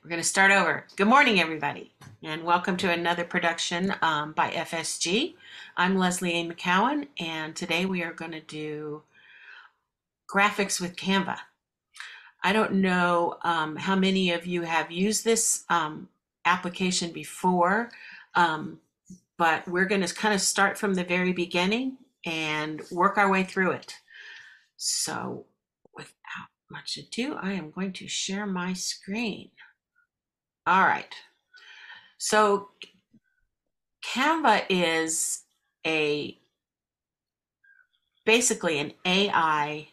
We're going to start over. Good morning, everybody, and welcome to another production by FSG. I'm Lesley Aine McKeown, and today we are going to do graphics with Canva. I don't know how many of you have used this application before, um, but we're going to kind of start from the very beginning and work our way through it. So, without much ado, I am going to share my screen. All right. So Canva is a basically an AI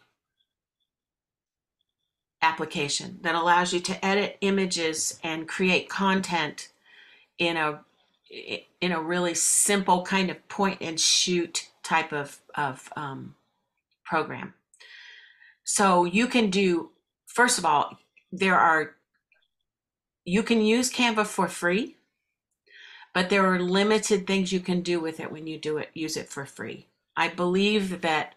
application that allows you to edit images and create content in a really simple kind of point and shoot type of program. So you can do, first of all, you can use Canva for free, but there are limited things you can do with it when you use it for free. I believe that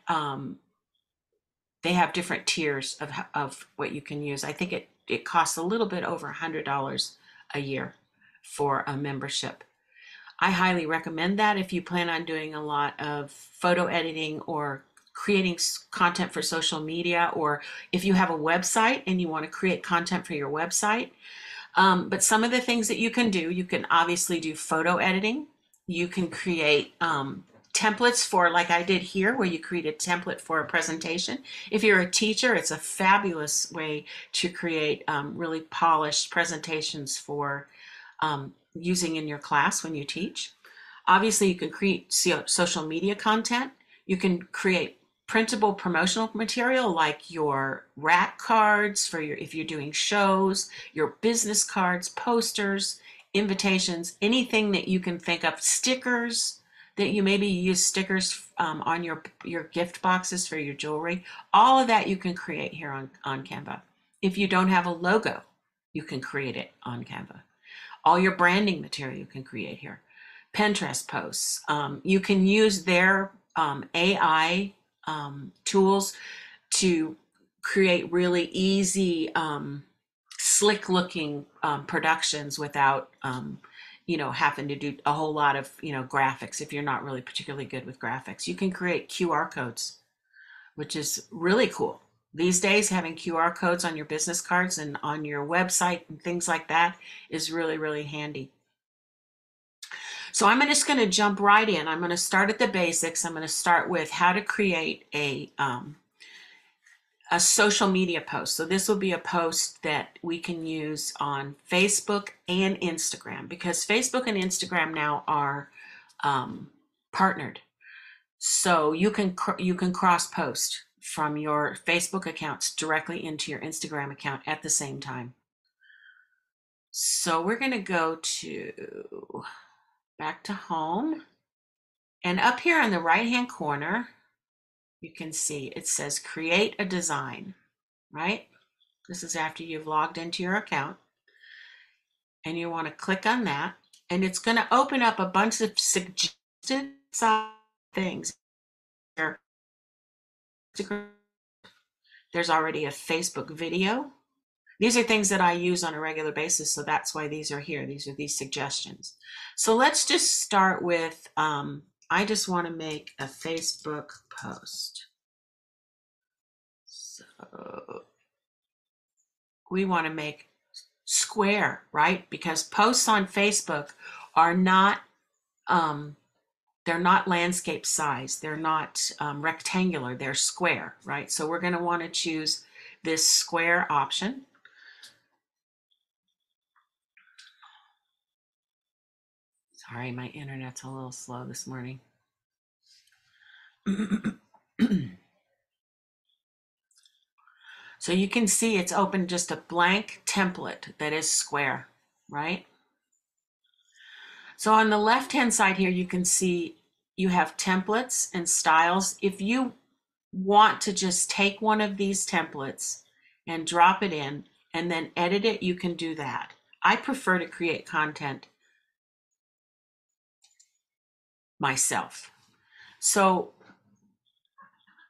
they have different tiers of what you can use. I think it costs a little bit over $100 a year for a membership. I highly recommend that if you plan on doing a lot of photo editing or creating content for social media, or if you have a website and you want to create content for your website. But some of the things that you can do, you can obviously do photo editing. You can create templates for, like I did here, where you create a template for a presentation. If you're a teacher, it's a fabulous way to create really polished presentations for using in your class when you teach. Obviously, you can create social media content. You can create printable promotional material like your rack cards for if you're doing shows, your business cards, posters, invitations, anything that you can think of, stickers that you maybe use stickers on your gift boxes for your jewelry. All of that you can create here on Canva. If you don't have a logo, you can create it on Canva. All your branding material you can create here. Pinterest posts. You can use their AI tools to create really easy, slick looking productions without, having to do a whole lot of, graphics if you're not really particularly good with graphics. You can create QR codes, which is really cool. These days, having QR codes on your business cards and on your website and things like that is really, really handy. So I'm just going to jump right in. I'm going to start at the basics. I'm going to start with how to create a social media post. So this will be a post that we can use on Facebook and Instagram, because Facebook and Instagram now are partnered. So you can cross post from your Facebook accounts directly into your Instagram account at the same time. So we're going to go to back to home, and up here on the right hand corner you can see it says create a design, right? This is after you've logged into your account, and you want to click on that, and it's going to open up a bunch of suggested things. There's already a Facebook video. These are things that I use on a regular basis, so that's why these are here. These are these suggestions. So let's just start with, I just want to make a Facebook post. So we want to make square, right? Because posts on Facebook are not, they're not landscape size. They're not rectangular. They're square, right? So we're going to want to choose this square option. Sorry, my internet's a little slow this morning. So you can see it's open just a blank template that is square, right? So on the left-hand side here, you can see you have templates and styles. If you want to just take one of these templates and drop it in and then edit it, you can do that. I prefer to create content myself. So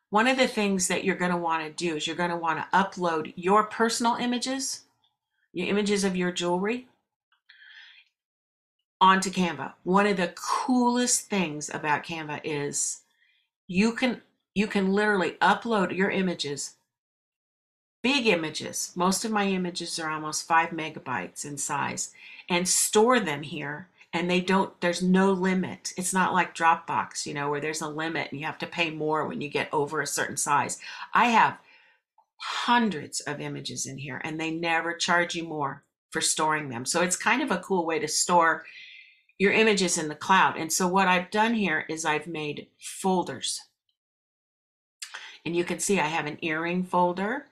one of the things that you're going to want to do is you're going to want to upload your personal images your images of your jewelry onto Canva. One of the coolest things about Canva is you can you can literally upload your images, big images. Most of my images are almost 5 MB in size, and store them here. And there's no limit. It's not like Dropbox, where there's a limit and you have to pay more when you get over a certain size. I have hundreds of images in here and they never charge you more for storing them. So it's kind of a cool way to store your images in the cloud. And so what I've done here is I've made folders. And you can see I have an earring folder.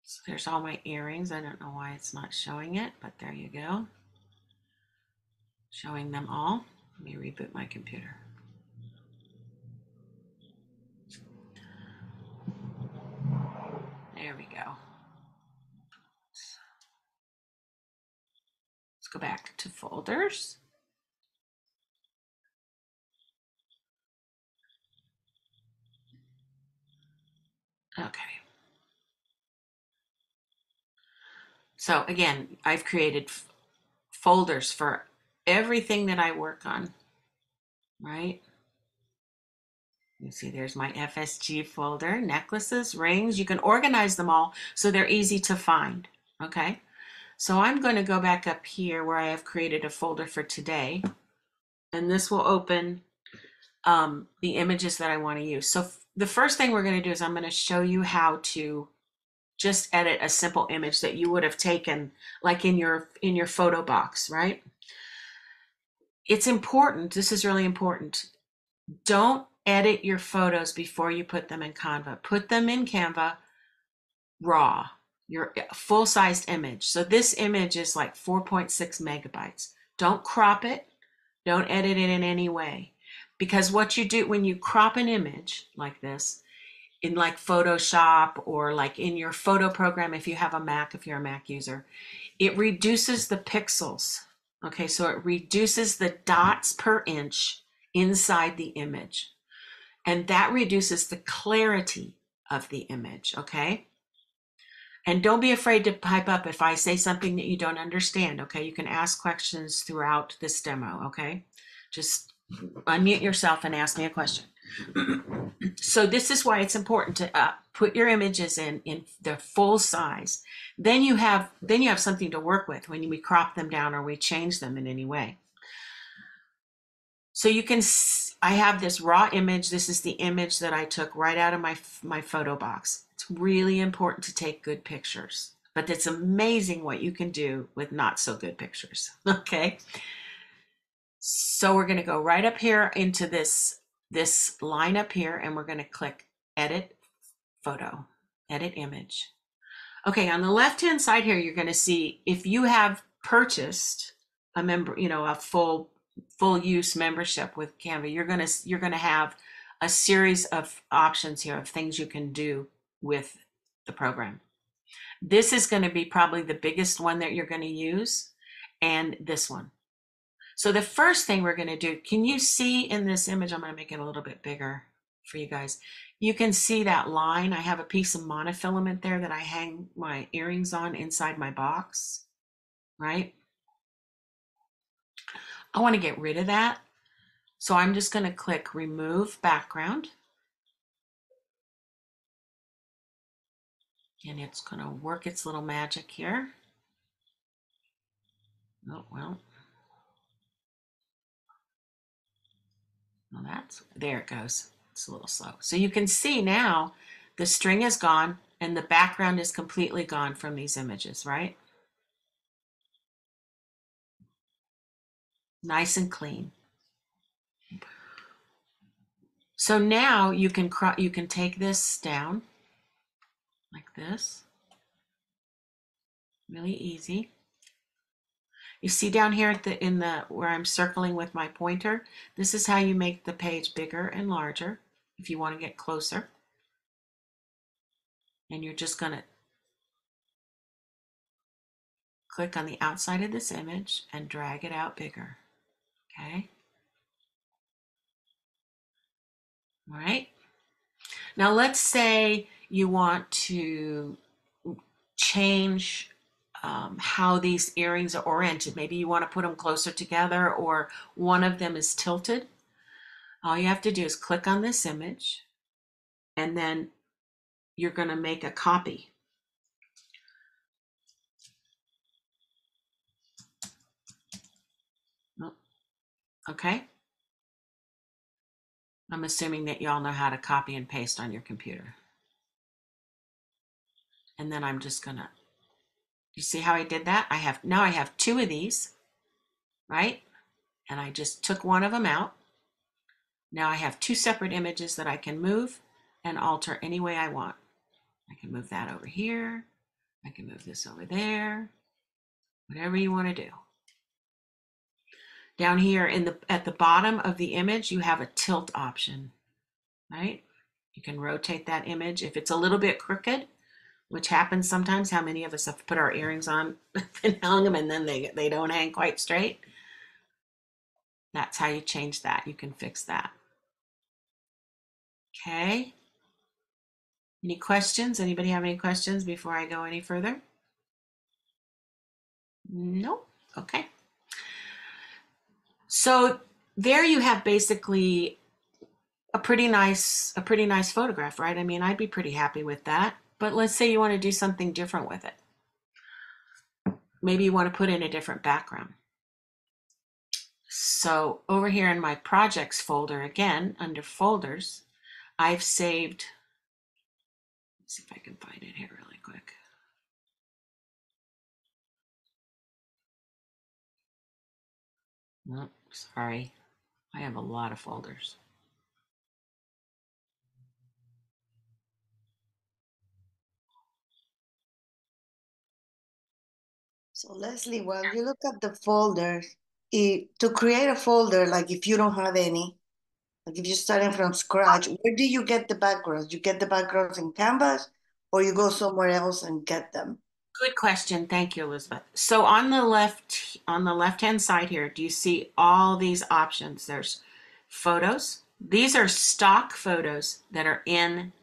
So there's all my earrings. I don't know why it's not showing it, but there you go. Showing them all. Let me reboot my computer. There we go. Let's go back to folders. Okay. So again, I've created folders for everything that I work on, right? You see there's my FSG folder, necklaces, rings. You can organize them all so they're easy to find, okay? So I'm going to go back up here where I have created a folder for today, and this will open the images that I want to use. So the first thing we're going to do is I'm going to show you how to just edit a simple image that you would have taken like in your photo box, right? It's important, this is really important. Don't edit your photos before you put them in Canva. Put them in Canva raw, your full-sized image. So this image is like 4.6 MB. Don't crop it. Don't edit it in any way. Because what you do when you crop an image like this, in like Photoshop or like in your photo program, if you have a Mac, if you're a Mac user, it reduces the pixels. Okay, so it reduces the dots per inch inside the image. And that reduces the clarity of the image, okay? And don't be afraid to pipe up if I say something that you don't understand, okay? You can ask questions throughout this demo, okay? Just unmute yourself and ask me a question. So this is why it's important to put your images in the full size. Then you have something to work with when we crop them down or we change them in any way. So you can, I have this raw image. This is the image that I took right out of my photo box. It's really important to take good pictures, but it's amazing what you can do with not so good pictures, okay? So we're gonna go right up here into this line up here, and we're gonna click Edit Photo, Edit Image. Okay, on the left-hand side here, you're gonna see if you have purchased a full use membership with Canva, you're gonna have a series of options here of things you can do with the program. This is going to be probably the biggest one that you're going to use, and this one. So the first thing we're going to do, can you see in this image, I'm going to make it a little bit bigger for you guys. You can see that line. I have a piece of monofilament there that I hang my earrings on inside my box, right? I want to get rid of that. So I'm just going to click Remove Background. And it's going to work its little magic here. Oh, well. Well, there it goes. It's a little slow. So you can see now the string is gone and the background is completely gone from these images, right? Nice and clean. So now you can take this down like this. Really easy. You see down here where I'm circling with my pointer, this is how you make the page bigger and larger if you want to get closer. And you're just going to click on the outside of this image and drag it out bigger. Okay. All right. Now let's say you want to change how these earrings are oriented. Maybe you want to put them closer together or one of them is tilted. All you have to do is click on this image and then you're going to make a copy. Okay? I'm assuming that y'all know how to copy and paste on your computer. And then I'm just gonna, you see how I did that? Now I have two of these, right? And I just took one of them out. Now I have two separate images that I can move and alter any way I want. I can move that over here. I can move this over there, whatever you want to do. Down here at the bottom of the image, you have a tilt option, right? You can rotate that image. If it's a little bit crooked, which happens sometimes, how many of us have put our earrings on and hung them and then they don't hang quite straight? That's how you change that. You can fix that. Okay. Any questions? Anybody have any questions before I go any further? No? Okay. So there you have basically a pretty nice photograph, right? I mean, I'd be pretty happy with that. But let's say you want to do something different with it. Maybe you want to put in a different background. So over here in my projects folder, again, under folders, I've saved, let's see if I can find it here really quick. No, sorry. I have a lot of folders. So Lesley, while you look at the folders, to create a folder, like if you don't have any, like if you're starting from scratch, where do you get the backgrounds? You get the backgrounds in Canvas or you go somewhere else and get them? Good question. Thank you, Elizabeth. So on the left-hand side here, do you see all these options? There's photos. These are stock photos that are in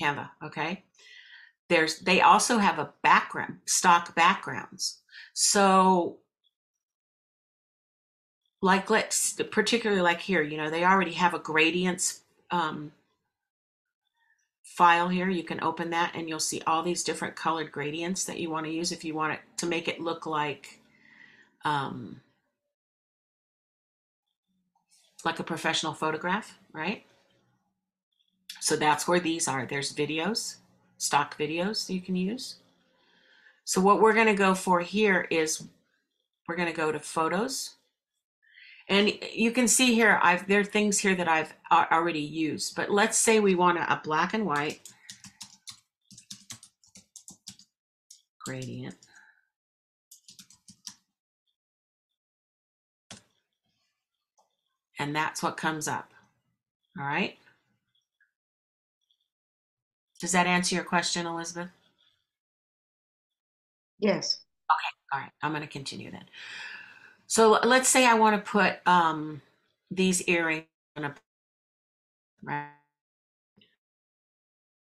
Canva, okay? They also have a background, stock backgrounds. So like particularly like here, they already have a gradients file here. You can open that and you'll see all these different colored gradients that you want to use if you want it to make it look like a professional photograph, right? So that's where these are. There's videos, stock videos you can use. So what we're going to go for here is we're going to go to photos. And you can see here, there are things here that I've already used. But let's say we want a black and white gradient. And that's what comes up. All right. Does that answer your question, Elizabeth? Yes. Okay. All right. I'm going to continue then. So let's say I want to put these earrings on a, right?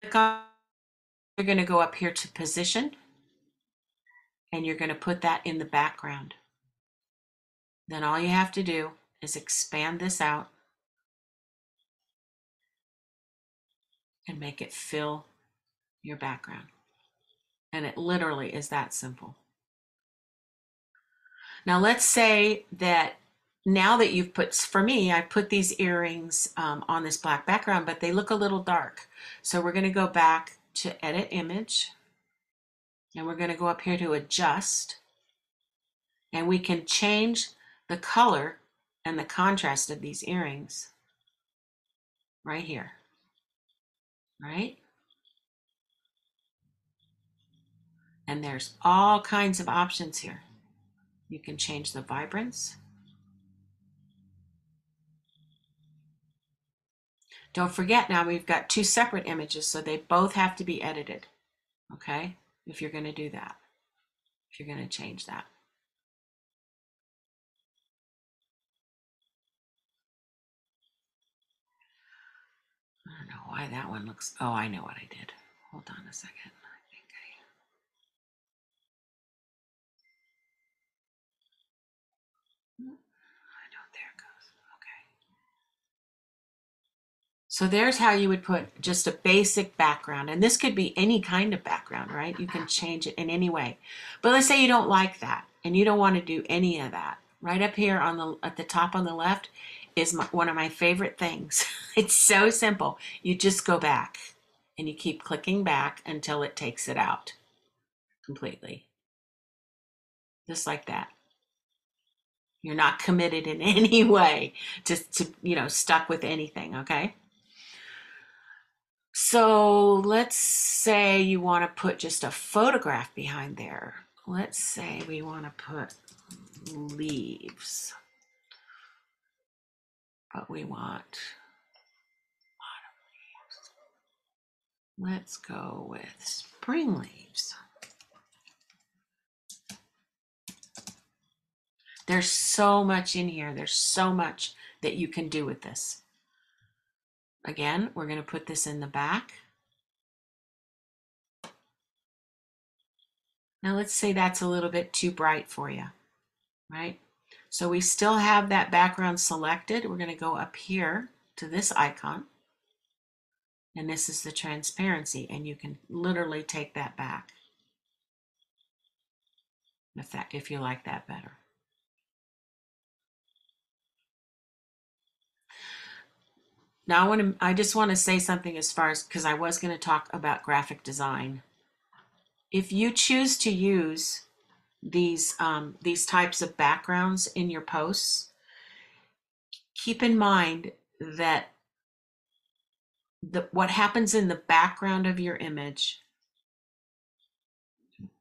You're going to go up here to position and you're going to put that in the background. Then all you have to do is expand this out and make it fill your background. And it literally is that simple. Now let's say that now that you've put, for me, I put these earrings on this black background, but they look a little dark. So we're going to go back to edit image and we're going to go up here to adjust and we can change the color and the contrast of these earrings right here, right? And there's all kinds of options here. You can change the vibrance. Don't forget now we've got two separate images, so they both have to be edited, okay? If you're going to do that, if you're going to change that. I don't know why that one looks, oh, I know what I did. Hold on a second. So there's how you would put just a basic background. And this could be any kind of background, right? You can change it in any way. But let's say you don't like that and you don't want to do any of that. Right up here on the at the top on the left is one of my favorite things. It's so simple. You just go back and you keep clicking back until it takes it out completely. Just like that. You're not committed in any way to stuck with anything, okay? So let's say you want to put just a photograph behind there. Let's say we want to put leaves, but we want autumn leaves. Let's go with spring leaves. There's so much in here. There's so much that you can do with this. Again, we're going to put this in the back. Now let's say that's a little bit too bright for you, right? So we still have that background selected. We're going to go up here to this icon. And this is the transparency, and you can literally take that back if you like that better. Now I just want to say something as far as, because I was going to talk about graphic design. If you choose to use these types of backgrounds in your posts, keep in mind that what happens in the background of your image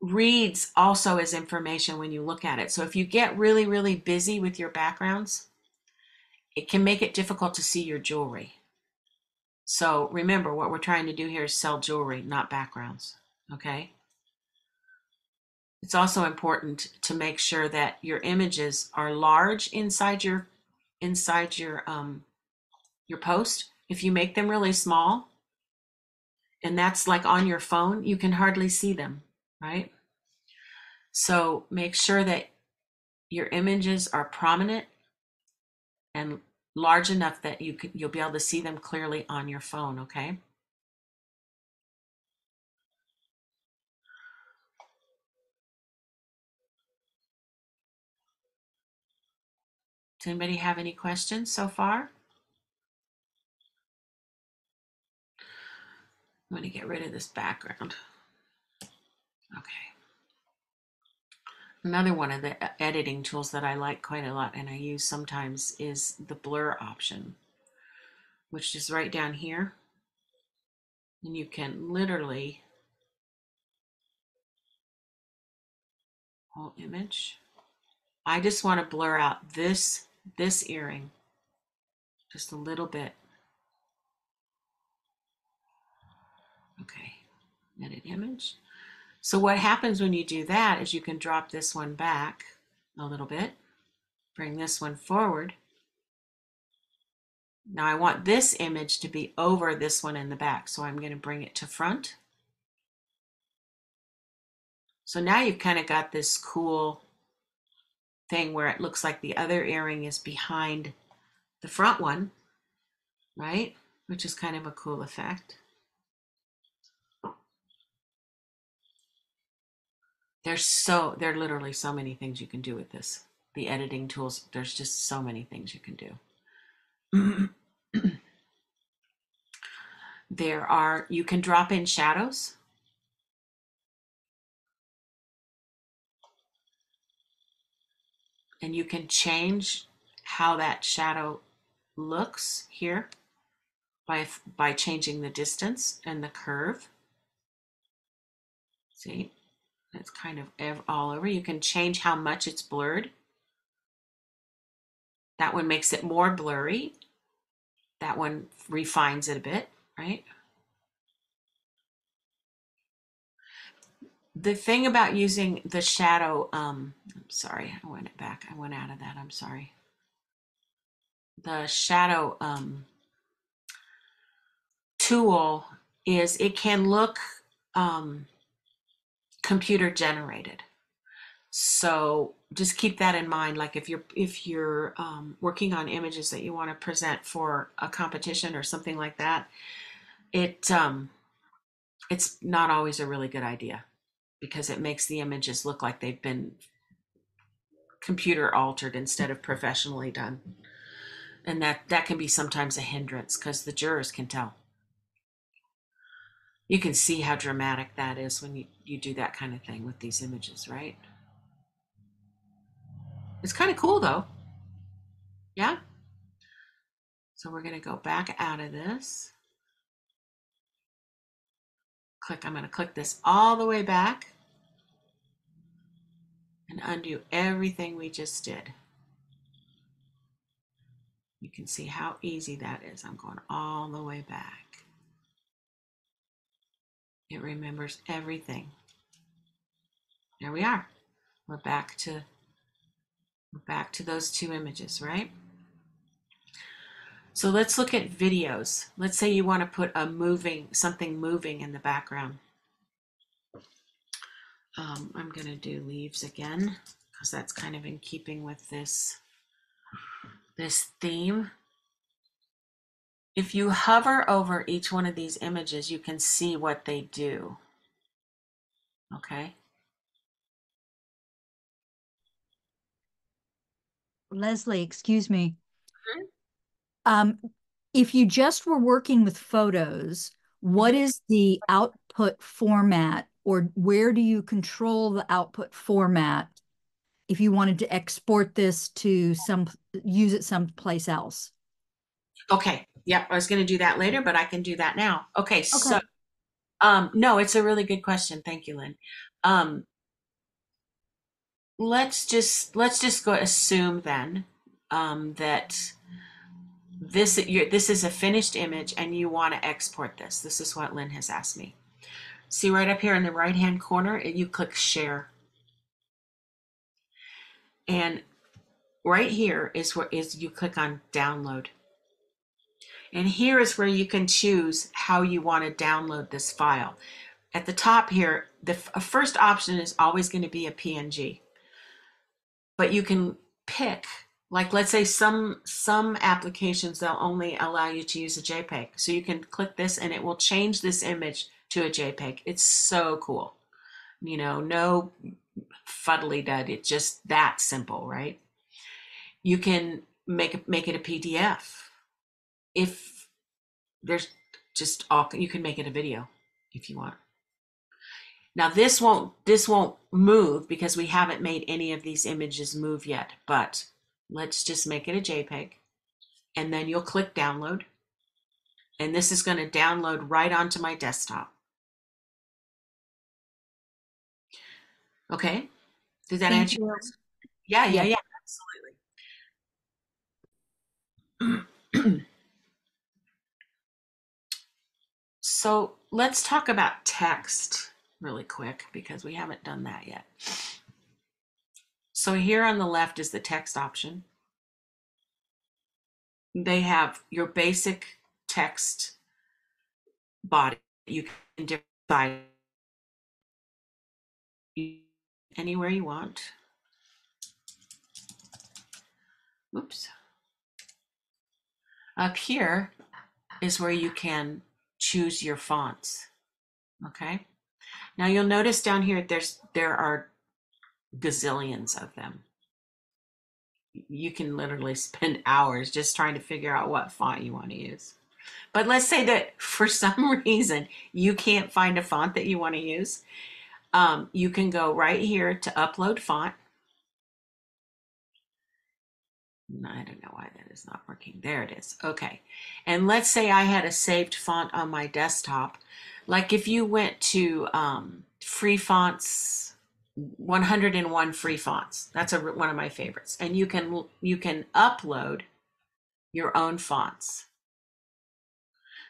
reads also as information when you look at it. So if you get really, really busy with your backgrounds, it can make it difficult to see your jewelry. So remember, what we're trying to do here is sell jewelry, not backgrounds, okay? It's also important to make sure that your images are large inside your post. If you make them really small, and that's like on your phone, you can hardly see them, right? So make sure that your images are prominent and large enough that you'll be able to see them clearly on your phone, okay? Does anybody have any questions so far? I'm going to get rid of this background. Okay. Another one of the editing tools that I like quite a lot and I use sometimes is the blur option, which is right down here. And you can literally whole image. I just want to blur out this earring just a little bit. Okay, edit image. So what happens when you do that is you can drop this one back a little bit, bring this one forward. Now I want this image to be over this one in the back, so I'm going to bring it to front. So now you've kind of got this cool thing where it looks like the other earring is behind the front one, right? Which is kind of a cool effect. There are literally so many things you can do with this. The editing tools, there's just so many things you can do. You can drop in shadows. And you can how that shadow looks here by changing the distance and the curve. See, it's kind of all over. You can change how much it's blurred. That one makes it more blurry. That one refines it a bit, right? The thing about using the shadow, I'm sorry, I went back. I went out of that. I'm sorry. The shadow tool is it can look computer generated. So just keep that in mind. Like if you're working on images that you want to present for a competition or something like that, it's not always a really good idea because it makes the images look like they've been computer altered instead of professionally done. And that can be sometimes a hindrance because the jurors can tell. You can see how dramatic that is when you do that kind of thing with these images, right? It's kind of cool though. Yeah. So we're going to go back out of this. I'm going to click this all the way back and undo everything we just did. You can see how easy that is. I'm going all the way back. It remembers everything. There we are. We're back to those two images, right? So let's look at videos. Let's say you want to put something moving in the background. I'm going to do leaves again because that's kind of in keeping with this theme. If you hover over each one of these images, you can see what they do. Okay. Lesley, excuse me. Um, if you just were working with photos, what is the output format, or where do you control the output format if you wanted to export this to use it someplace else? Okay. Yep. I was going to do that later, but I can do that now. Okay. Okay. So, no, it's a really good question. Thank you, Lynn. Um, let's just go assume then that this is a finished image and you want to export this. This is what Lynn has asked me. See right up here in the right hand corner, you click share. And right here is where you click on download. And here is where you can choose how you want to download this file. At the top here, the first option is always going to be a PNG. But you can pick, like let's say some applications, they'll only allow you to use a JPEG. So you can click this and it will change this image to a JPEG. It's so cool. You know, no fuddly dud. It's just that simple, right? You can make it a PDF. If there's just you can make it a video if you want. Now this won't move because we haven't made any of these images move yet, but let's just make it a JPEG and then you'll click download and this is going to download right onto my desktop. Okay, did that answer your question? Yeah, yeah, Yes. yeah, absolutely. So let's talk about text really quick because we haven't done that yet. So here on the left is the text option. They have your basic text body. You can decide anywhere you want. Oops. Up here is where you can choose your fonts. Okay. Now you'll notice down here there are gazillions of them. You can literally spend hours just trying to figure out what font you want to use. But let's say that for some reason you can't find a font that you want to use. You can go right here to upload font. I don't know why that is not working. There it is. Okay. And let's say I had a saved font on my desktop. Like if you went to free fonts, 101 free fonts. That's one of my favorites. And you can upload your own fonts.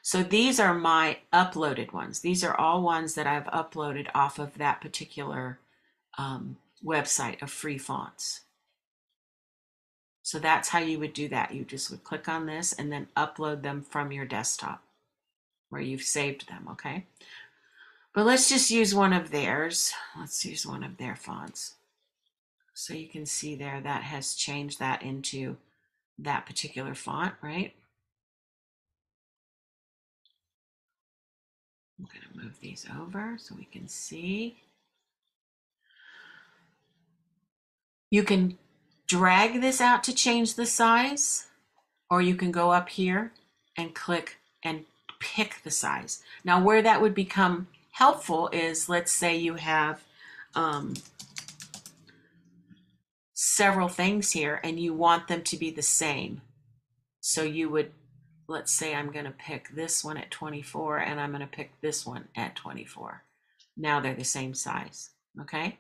So these are my uploaded ones. These are all ones that I've uploaded off of that particular website of free fonts. So that's how you would do that. You just would click on this and then upload them from your desktop where you've saved them, okay? But let's just use one of theirs. Let's use one of their fonts. So you can see there that has changed that into that particular font, right? I'm going to move these over so we can see. You can drag this out to change the size, or you can go up here and click and pick the size. Now, where that would become helpful is, let's say you have several things here and you want them to be the same. So you would, let's say I'm going to pick this one at 24 and I'm going to pick this one at 24. Now they're the same size, okay?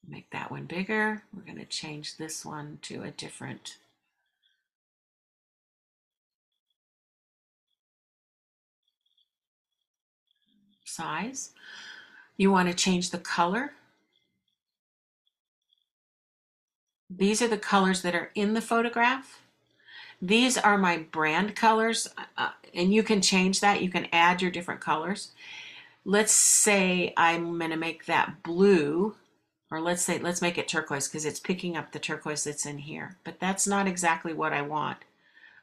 Make that one bigger. We're going to change this one to a different size. You want to change the color. These are the colors that are in the photograph. These are my brand colors, and you can change that. You can add your different colors. Let's say I'm going to make that blue, or let's make it turquoise because it's picking up the turquoise that's in here. But that's not exactly what I want.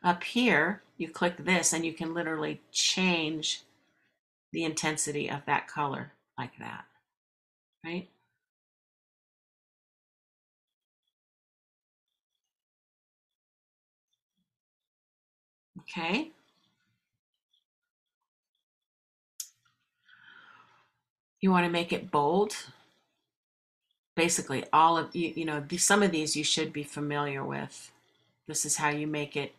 Up here, you click this and you can literally change the intensity of that color like that, right? Okay. You want to make it bold. Basically, all of you know, some of these you should be familiar with. This is how you make it,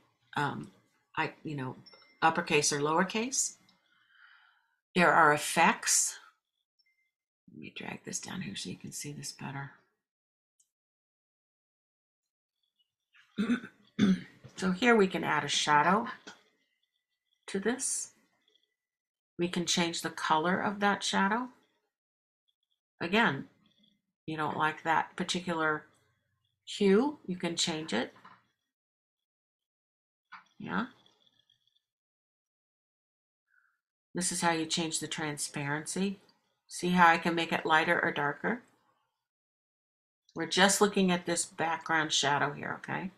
uppercase or lowercase. There are effects. Let me drag this down here so you can see this better. So here we can add a shadow to this. We can change the color of that shadow. Again, you don't like that particular hue, you can change it. Yeah. This is how you change the transparency. See how I can make it lighter or darker? We're just looking at this background shadow here, okay?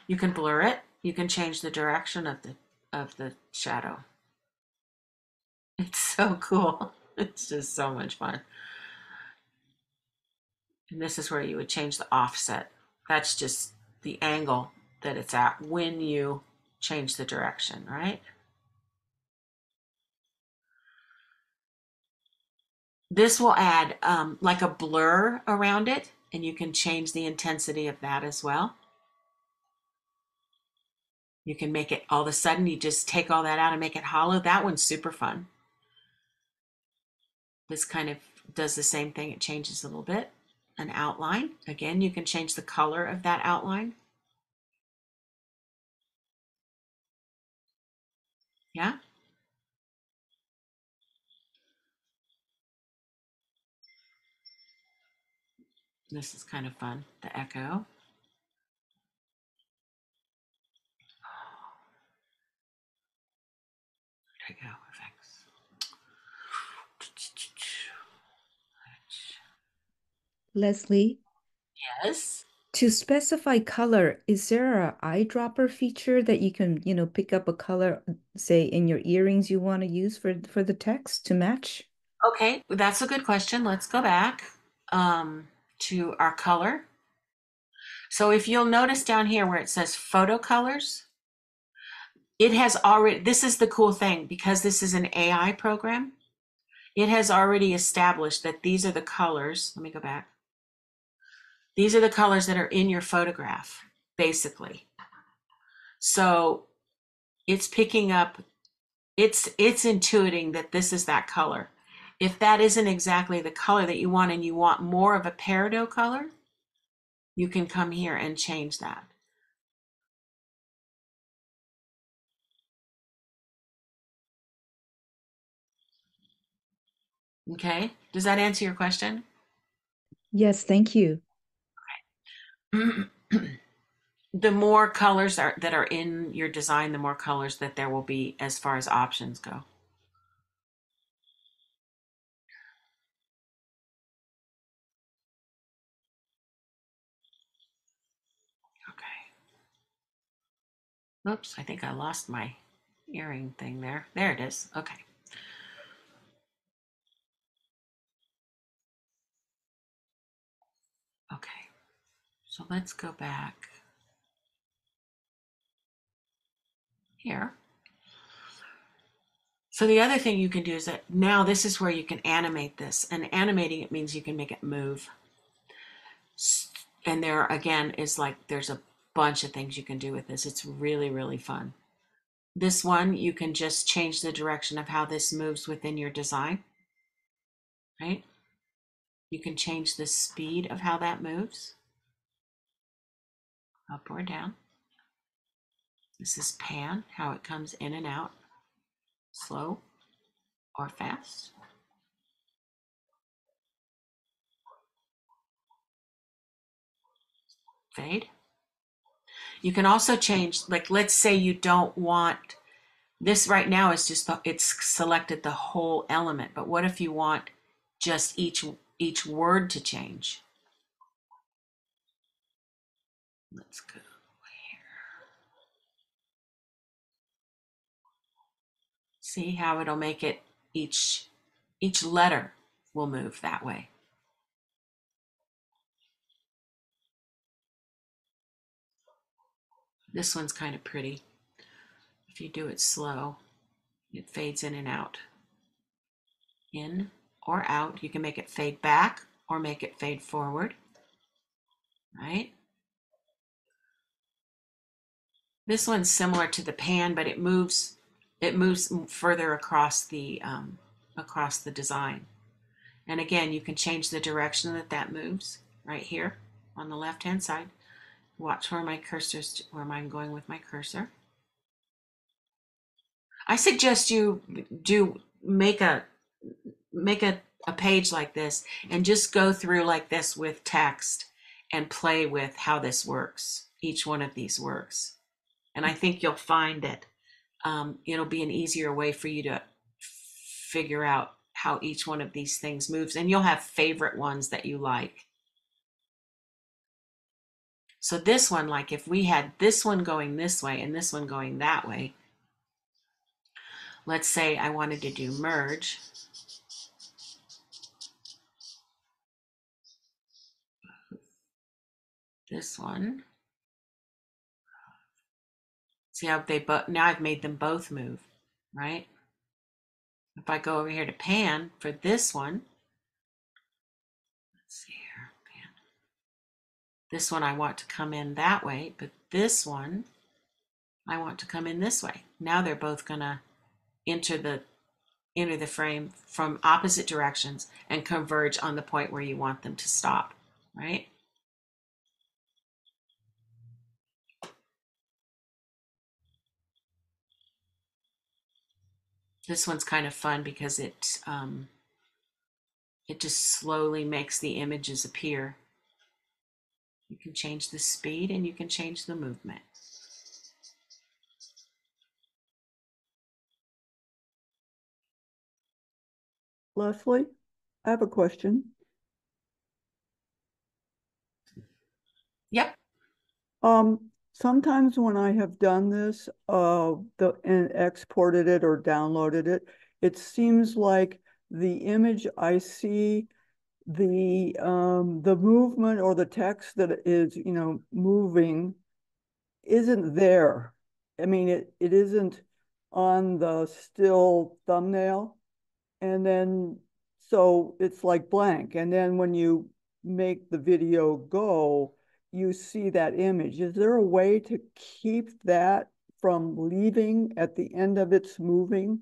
You can blur it. You can change the direction of the shadow. It's so cool. It's just so much fun. And this is where you would change the offset. That's just the angle that it's at when you change the direction, right? This will add like a blur around it, and you can change the intensity of that as well. You can make it all of a sudden, you just take all that out and make it hollow. That one's super fun. This kind of does the same thing. It changes a little bit. An outline. Again, you can change the color of that outline. Yeah. This is kind of fun. The echo. There we go. Effects. Lesley, Yes. to specify color, is there a eyedropper feature that you can, pick up a color, say in your earrings you want to use for the text to match? Okay, that's a good question. Let's go back to our color. So if you'll notice down here where it says photo colors, it has already, this is the cool thing, because this is an AI program, it has already established that these are the colors. Let me go back. These are the colors that are in your photograph, basically. So it's picking up, it's intuiting that this is that color. If that isn't exactly the color that you want and you want more of a peridot color, you can come here and change that. Okay, does that answer your question? Yes, thank you. The more colors that are in your design, the more colors that there will be as far as options go. Oops, I think I lost my earring thing there. There it is. Okay. Okay. So let's go back here. So the other thing you can do is that now this is where you can animate this. And animating it means you can make it move. And there again is like there's a bunch of things you can do with this. It's really, really fun. This one, you can just change the direction of how this moves within your design, right? You can change the speed of how that moves, up or down. This is pan, how it comes in and out, slow or fast. Fade. You can also change, like let's say you don't want, this right now is just, it's selected the whole element, but what if you want just each word to change? Let's go here. See how it'll make it, each letter will move that way. This one's kind of pretty. If you do it slow, it fades in and out. In or out. You can make it fade back or make it fade forward, right? This one's similar to the pan, but it moves further across the design. And again, you can change the direction that moves right here on the left-hand side. Watch where my cursor's, where I'm going with my cursor. I suggest you make a page like this and just go through like this with text and play with how this works. Each one of these works. And I think you'll find that it'll be an easier way for you to figure out how each one of these things moves, and you'll have favorite ones that you like. So this one, like if we had this one going this way and this one going that way, let's say I wanted to do merge. This one. See how they both, now I've made them both move, right? If I go over here to pan for this one, let's see here, pan. This one I want to come in that way, but this one I want to come in this way. Now they're both gonna enter the frame from opposite directions and converge on the point where you want them to stop, right? This one's kind of fun because it just slowly makes the images appear. You can change the speed and you can change the movement. Lesley, I have a question. Yep. Sometimes when I have done this, and exported it or downloaded it, it seems like the image I see, the movement or the text that is, moving isn't there. I mean, it isn't on the still thumbnail. And then, so it's like blank. And then when you make the video go, you see that image. Is there a way to keep that from leaving at the end of its moving?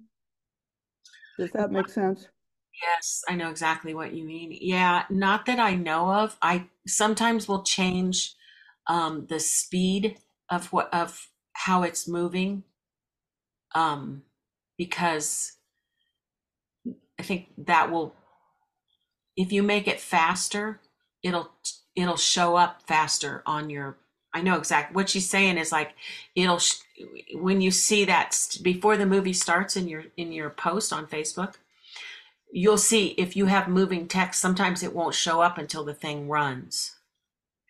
Does that make sense? Yes, I know exactly what you mean. Yeah, not that I know of. I sometimes will change the speed of how it's moving, because I think that will, if you make it faster, it'll show up faster on your. I know exactly what she's saying is like when you see that before the movie starts in your post on Facebook, you'll see if you have moving text, sometimes it won't show up until the thing runs.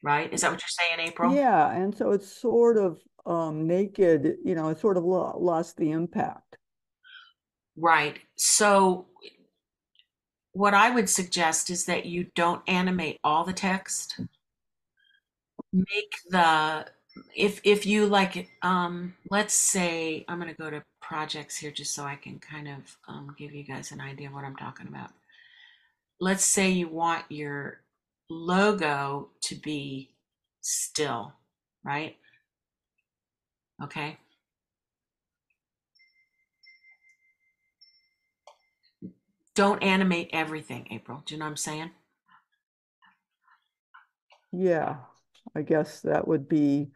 Right? Is that what you're saying, April? Yeah, and so it's sort of naked, you know, it sort of lost the impact. Right. So what I would suggest is that you don't animate all the text. Make the if you like it, let's say I'm going to go to projects here just so I can kind of give you guys an idea of what I'm talking about. Let's say you want your logo to be still, right? Okay. Don't animate everything, April. Do you know what I'm saying? Yeah, I guess that would be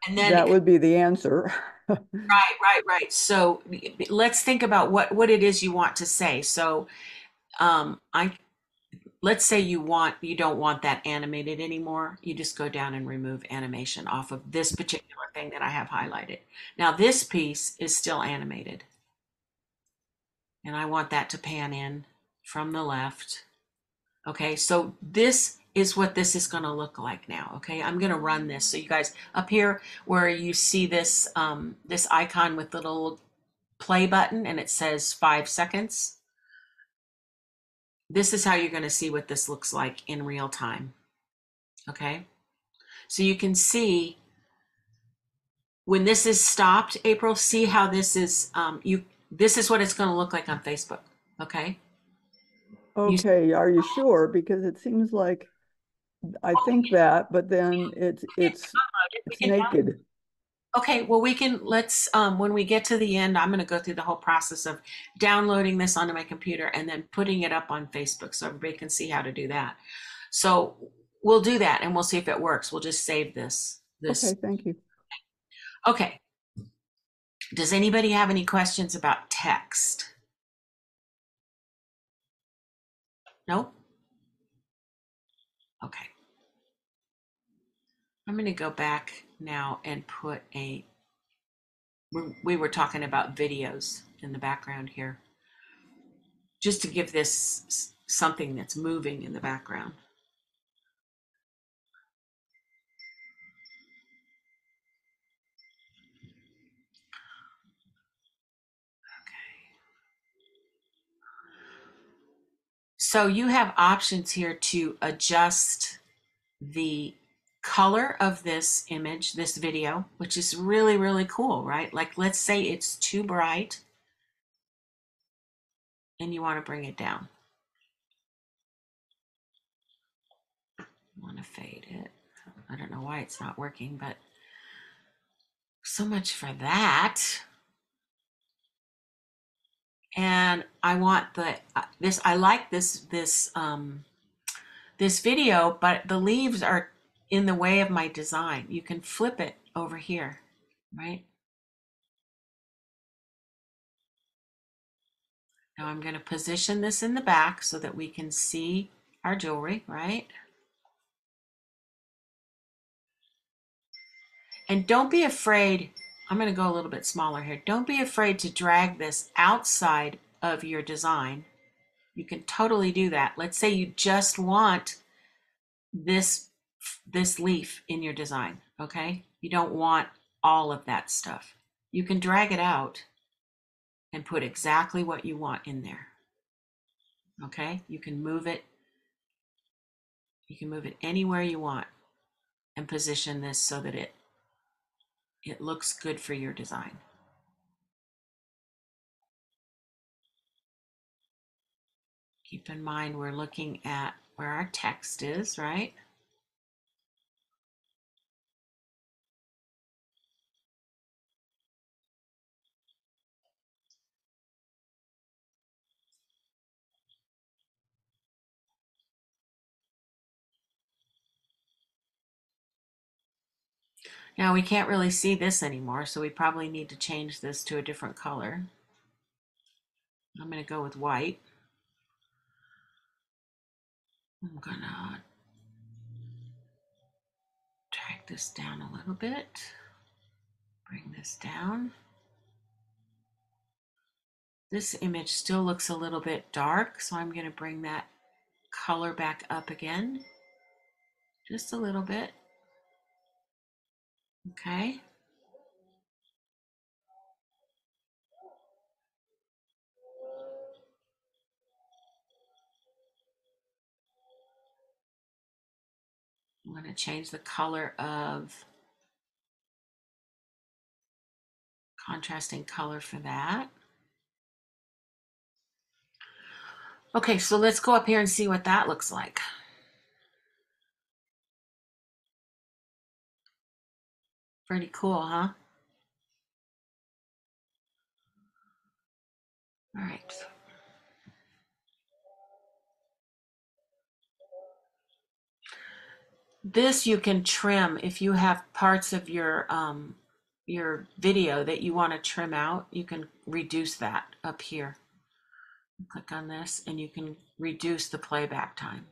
And then the answer. right. So let's think about what it is you want to say. So I let's say you don't want that animated anymore. You just go down and remove animation off of this particular thing that I have highlighted. Now this piece is still animated. And I want that to pan in from the left. Okay, so this is what this is going to look like now. Okay, I'm going to run this. So you guys up here where you see this this icon with the little play button and it says 5 seconds. This is how you're going to see what this looks like in real time. Okay, so you can see when this is stopped, April, see how this is this is what it's going to look like on Facebook. Okay. Okay, are you sure? Because it seems like I think that, but then We it's can naked. Okay, well, let's, when we get to the end, I'm going to go through the whole process of downloading this onto my computer and then putting it up on Facebook so everybody can see how to do that. So we'll do that and we'll see if it works. We'll just save this. Okay, thank you. Okay. Does anybody have any questions about text? No? Okay. I'm going to go back now and put we were talking about videos in the background here, just to give this something that's moving in the background. So you have options here to adjust the color of this image, this video, which is really, really cool, right? Like let's say it's too bright and you want to bring it down. I want to fade it. I don't know why it's not working, but so much for that. And I want I like this video, but the leaves are in the way of my design. You can flip it over here, right? Now I'm going to position this in the back so that we can see our jewelry, right? And don't be afraid, I'm going to go a little bit smaller here. Don't be afraid to drag this outside of your design. You can totally do that. Let's say you just want this leaf in your design, okay? You don't want all of that stuff. You can drag it out and put exactly what you want in there. Okay? You can move it anywhere you want and position this so that it looks good for your design. Keep in mind we're looking at where our text is, right? Now we can't really see this anymore, so we probably need to change this to a different color. I'm going to go with white. I'm going to drag this down a little bit. Bring this down. This image still looks a little bit dark, so I'm going to bring that color back up again. Just a little bit. Okay. I'm going to change the color of contrasting color for that. Okay, so let's go up here and see what that looks like. Pretty cool, huh? All right. This you can trim if you have parts of your video that you want to trim out. You can reduce that up here. Click on this and you can reduce the playback time.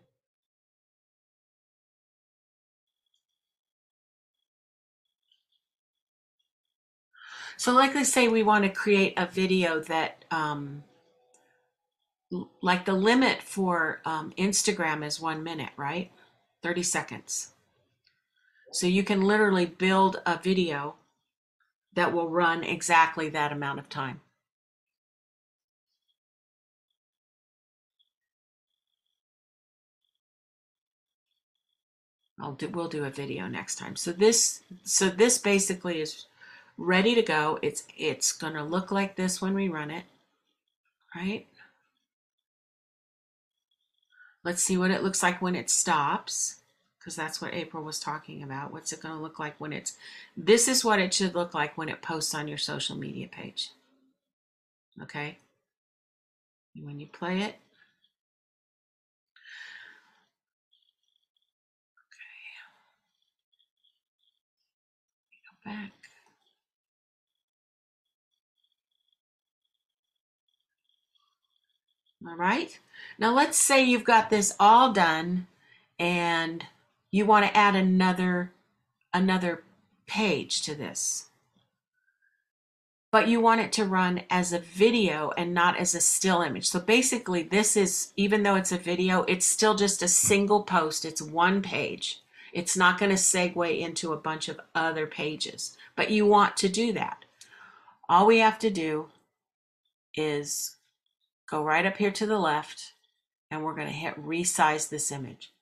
So like let's say we want to create a video that like the limit for Instagram is 1 minute, right? 30 seconds. So you can literally build a video that will run exactly that amount of time. We'll do a video next time. So this basically is ready to go. It's gonna look like this when we run it, right? Let's see what it looks like when it stops, because that's what April was talking about. What's it gonna look like when this is what it should look like when it posts on your social media page. Okay? And when you play it, go back. All right. Now let's say you've got this all done and you want to add another page to this. But you want it to run as a video and not as a still image. So basically this is, even though it's a video, it's still just a single post. It's one page. It's not going to segue into a bunch of other pages, but you want to do that. All we have to do is go right up here to the left and we're going to hit resize this image.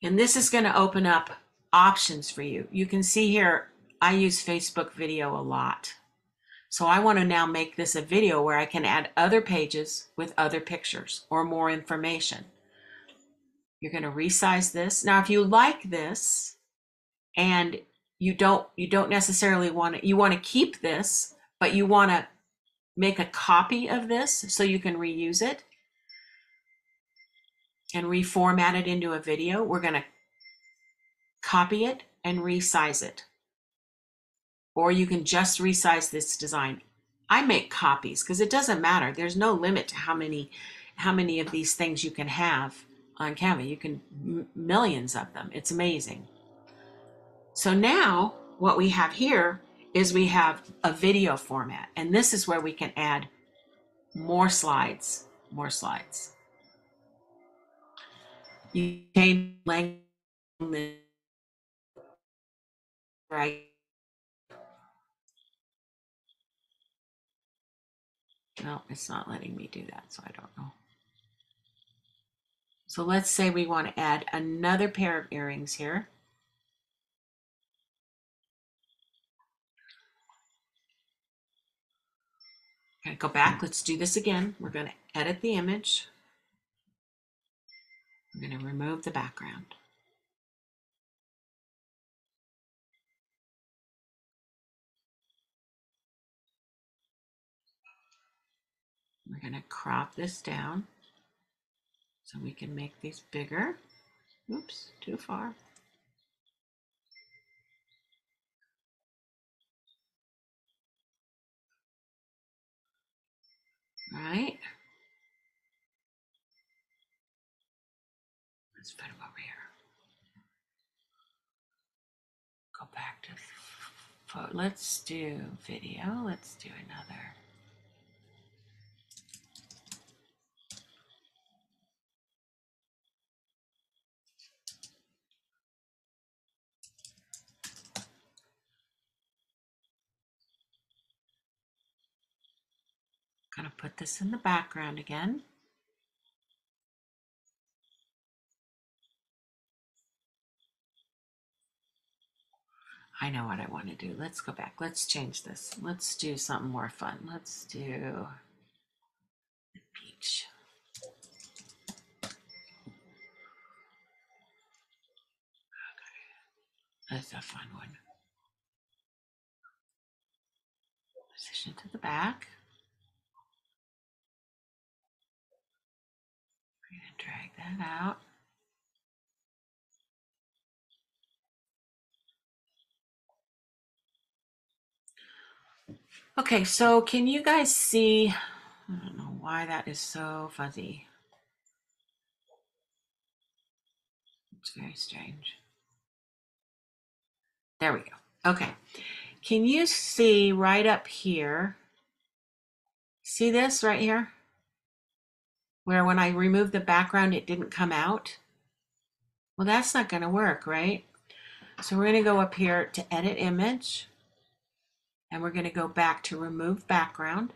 And this is going to open up options for you. You can see here, I use Facebook video a lot. So I want to now make this a video where I can add other pages with other pictures or more information. You're going to resize this. Now, if you like this and you don't necessarily want to, you want to keep this, but you want to make a copy of this so you can reuse it and reformat it into a video, we're going to copy it and resize it. Or you can just resize this design. I make copies because it doesn't matter. There's no limit to how many of these things you can have on Canva. You can millions of them. It's amazing. So now what we have here is we have a video format, and this is where we can add more slides, You change length, right? No, it's not letting me do that, so I don't know. So let's say we want to add another pair of earrings here. Okay, go back. Let's do this again. We're going to edit the image. We're going to remove the background. We're going to crop this down so we can make these bigger. Oops, too far. All right. Let's put them over here. Go back to, let's do video. Let's do another. Gonna put this in the background again. I know what I want to do. Let's go back. Let's change this. Let's do something more fun. Let's do peach. That's a fun one. Position to the back. We're going to drag that out. Okay, so can you guys see? I don't know why that is so fuzzy. It's very strange. There we go. Okay. Can you see right up here? See this right here? Where when I remove the background, it didn't come out? Well, that's not going to work, right? So we're going to go up here to edit image. And we're going to go back to remove background.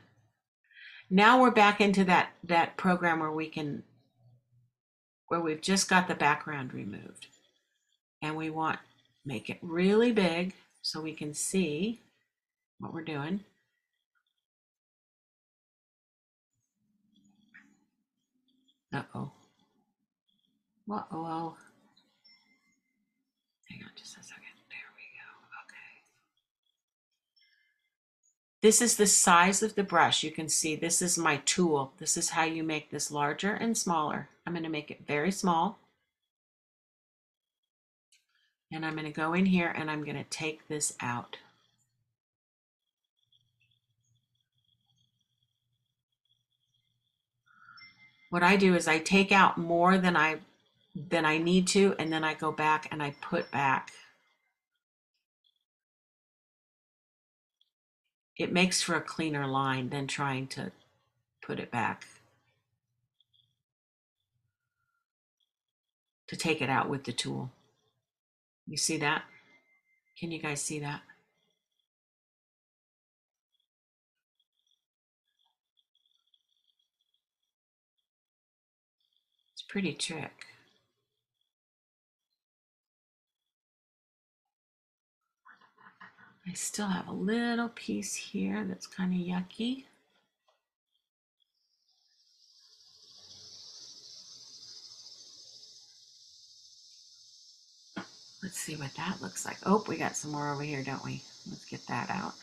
Now we're back into that program where we've just got the background removed. And we want make it really big so we can see what we're doing. Uh-oh. Uh-oh. Hang on just a second. There we go. Okay. This is the size of the brush. You can see this is my tool. This is how you make this larger and smaller. I'm going to make it very small. And I'm going to go in here and I'm going to take this out. What I do is I take out more than I need to, and then I go back and I put back. It makes for a cleaner line than trying to put it back. To take it out with the tool. You see that? Can you guys see that? It's a pretty trick. I still have a little piece here that's kind of yucky. Let's see what that looks like. Oh, we got some more over here, don't we? Let's get that out.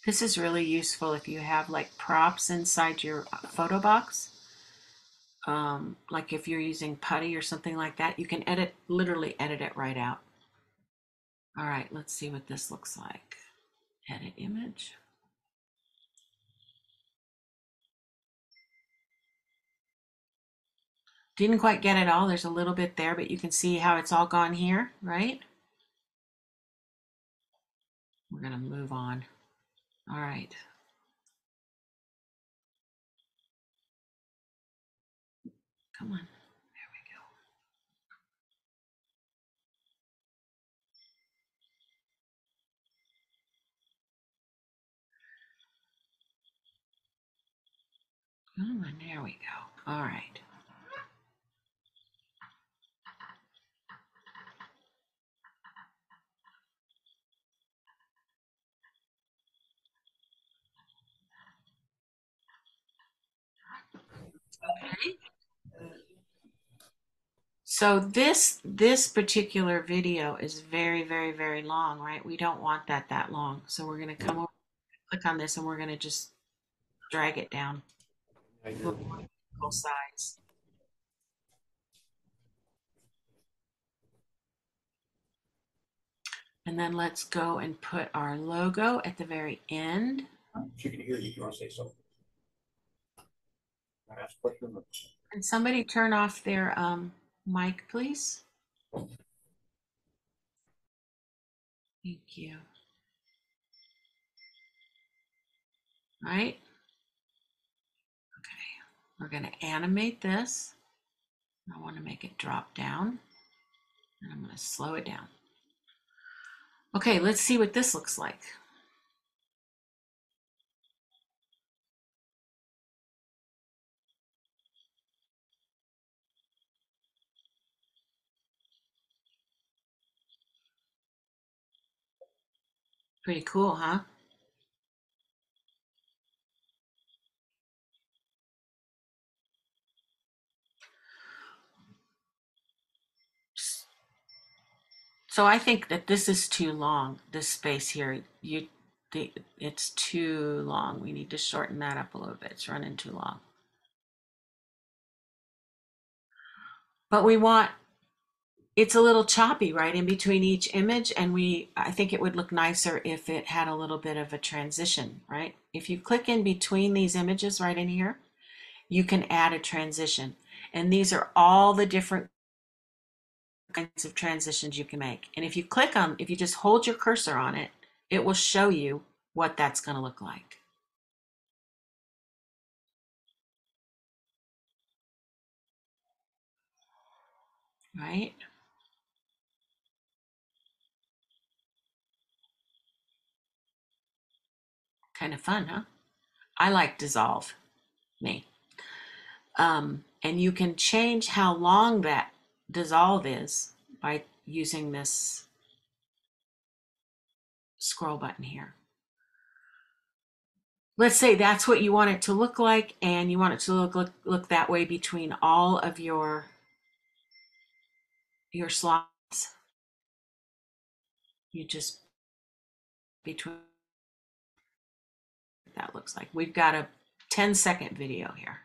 This is really useful if you have like props inside your photo box. Like if you're using putty or something like that, you can literally edit it right out. All right, let's see what this looks like. Edit image. Didn't quite get it all. There's a little bit there, but you can see how it's all gone here, right? We're gonna move on. All right. Come on. There we go. Come on, there we go. All right. Okay. So this particular video is very, very, very long, right? We don't want that long. So we're gonna come over, click on this, and we're gonna just drag it down. Full size. And then let's go and put our logo at the very end. She can hear you. You want to say something? And somebody turn off their mic, please? Thank you. All right. Okay. We're going to animate this. I want to make it drop down. And I'm going to slow it down. Okay, let's see what this looks like. Pretty cool, huh? So I think that this is too long, this space here. It's too long. We need to shorten that up a little bit. It's running too long. But it's a little choppy right in between each image, and I think it would look nicer if it had a little bit of a transition, right? If you click in between these images right in here, you can add a transition. And these are all the different kinds of transitions you can make. And if you just hold your cursor on it, it will show you what that's going to look like. Right? Kind of fun, huh? I like dissolve, me. And you can change how long that dissolve is by using this scroll button here. Let's say that's what you want it to look like, and you want it to look that way between all of your slots. You just between that looks like. We've got a 10-second video here.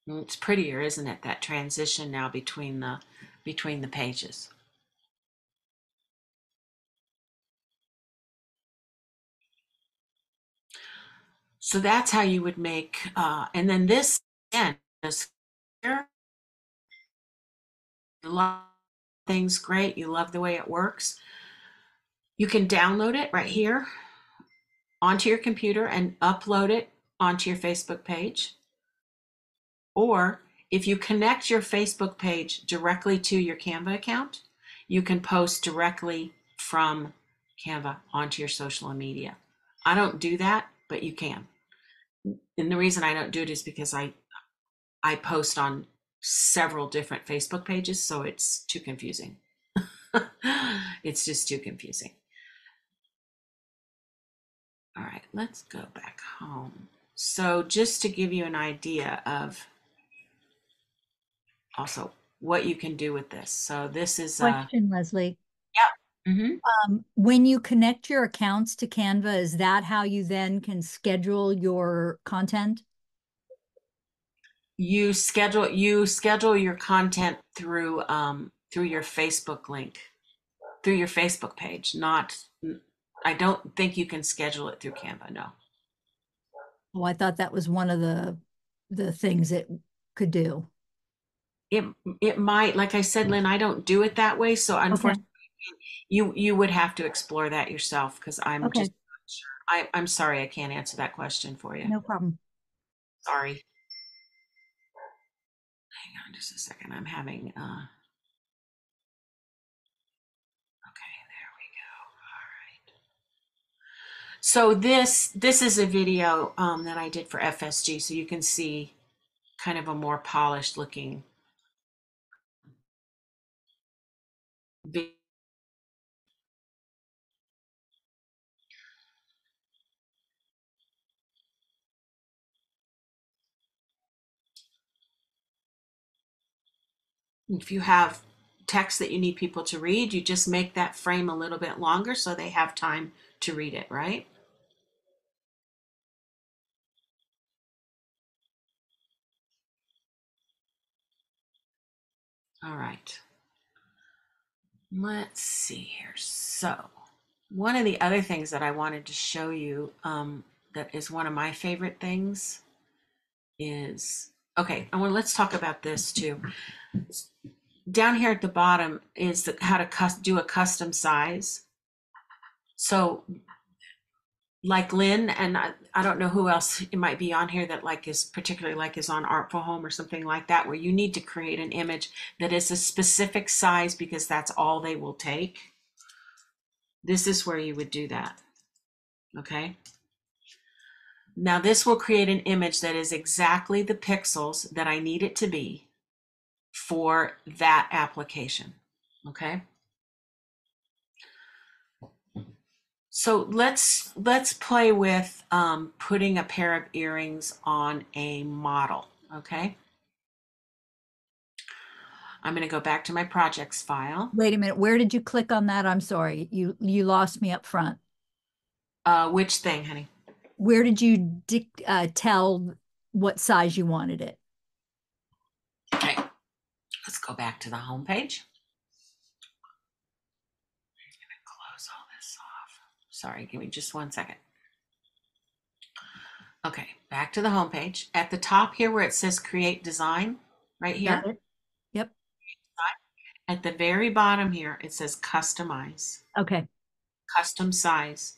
It's prettier, isn't it? That transition now between the pages. So that's how you would make, and then this again is here. You love things, great. You love the way it works. You can download it right here onto your computer and upload it onto your Facebook page. Or if you connect your Facebook page directly to your Canva account, you can post directly from Canva onto your social media. I don't do that, but you can. And the reason I don't do it is because I post on several different Facebook pages, so it's too confusing. It's just too confusing. All right, let's go back home. So just to give you an idea of also what you can do with this. So this is Question, Lesley. yeah. When you connect your accounts to Canva, is that how you then can schedule your content? You schedule your content through your Facebook link, through your Facebook page. I don't think you can schedule it through Canva. No. Oh, I thought that was one of the things it could do. It might, like I said, Lynn, I don't do it that way. So unfortunately, you would have to explore that yourself, because I'm Okay. just not sure. I'm sorry, I can't answer that question for you. No problem. Sorry. Hang on just a second. I'm having okay, there we go. All right. So this is a video that I did for FSG, so you can see kind of a more polished looking video. If you have text that you need people to read, you just make that frame a little bit longer so they have time to read it, right? All right. Let's see here. So One of the other things that I wanted to show you that is one of my favorite things is, okay, let's talk about this too. Down here at the bottom is how to do a custom size. So like Lynn, and I don't know who else it might be on here that like is particularly like is on Artful Home or something like that, where you need to create an image that is a specific size because that's all they will take. This is where you would do that. Okay. Now this will create an image that is exactly the pixels that I need it to be for that application. Okay. So let's play with putting a pair of earrings on a model. Okay. I'm going to go back to my projects file. Wait a minute. Where did you click on that? I'm sorry. You lost me up front. Which thing, honey? Where did you tell what size you wanted it? Okay. Let's go back to the home page. I'm going to close all this off. Sorry, give me just 1 second. Okay, back to the home page. At the top here where it says create design, right here. Got it. Yep. At the very bottom here, it says customize. Okay. Custom size.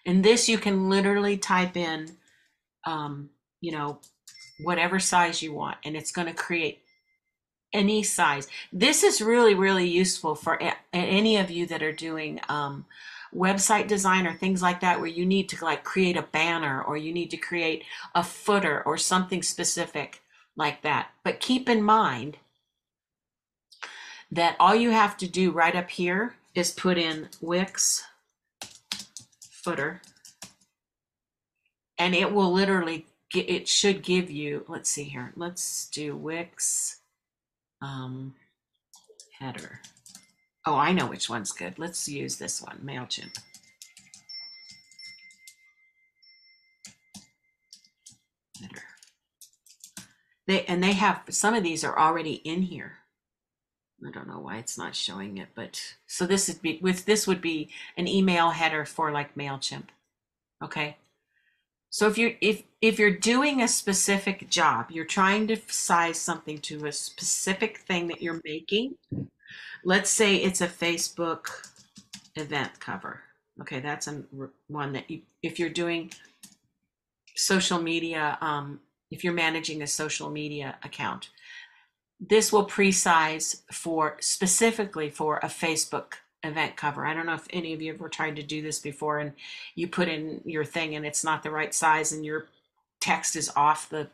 And this you can literally type in, you know, whatever size you want, and it's going to create any size. This is really, really useful for any of you that are doing website design or things like that, where you need to like create a banner or you need to create a footer or something specific like that. But keep in mind that all you have to do right up here is put in Wix footer, and it will literally it should give you, let's see here, let's do Wix header. Oh, I know which one's good. Let's use this one, MailChimp. Header. They have, some of these are already in here. I don't know why it's not showing it, but so this would be an email header for like MailChimp. Okay. So if you're doing a specific job, you're trying to size something to a specific thing that you're making. Let's say it's a Facebook event cover. Okay, that's one that if you're doing social media, if you're managing a social media account, this will pre-size specifically for a Facebook event cover. I don't know if any of you ever tried to do this before and you put in your thing and it's not the right size and your text is off the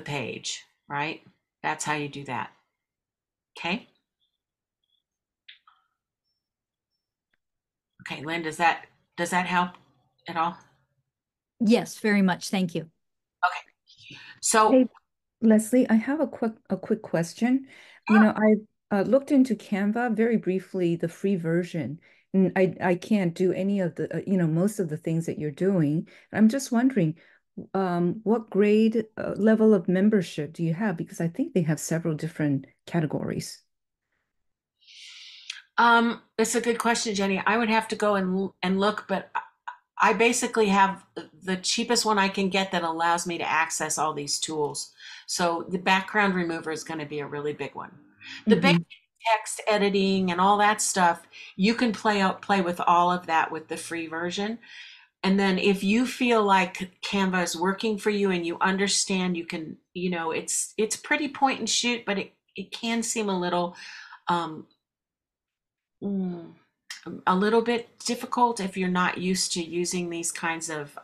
page, right? That's how you do that. Okay. Okay, Lynn, does that help at all? Yes, very much. Thank you. Okay. So Hey, Lesley, I have a quick question. You know, I looked into Canva very briefly, the free version, and I can't do any of the, most of the things that you're doing. I'm just wondering, what grade level of membership do you have? Because I think they have several different categories. it's a good question, Jenny. I would have to go and look, but I basically have the cheapest one I can get that allows me to access all these tools. So the background remover is going to be a really big one. The basic text editing and all that stuff, you can play with all of that with the free version. And then if you feel like Canva is working for you and you understand, you can, it's pretty point and shoot, but it can seem a little bit difficult if you're not used to using these kinds of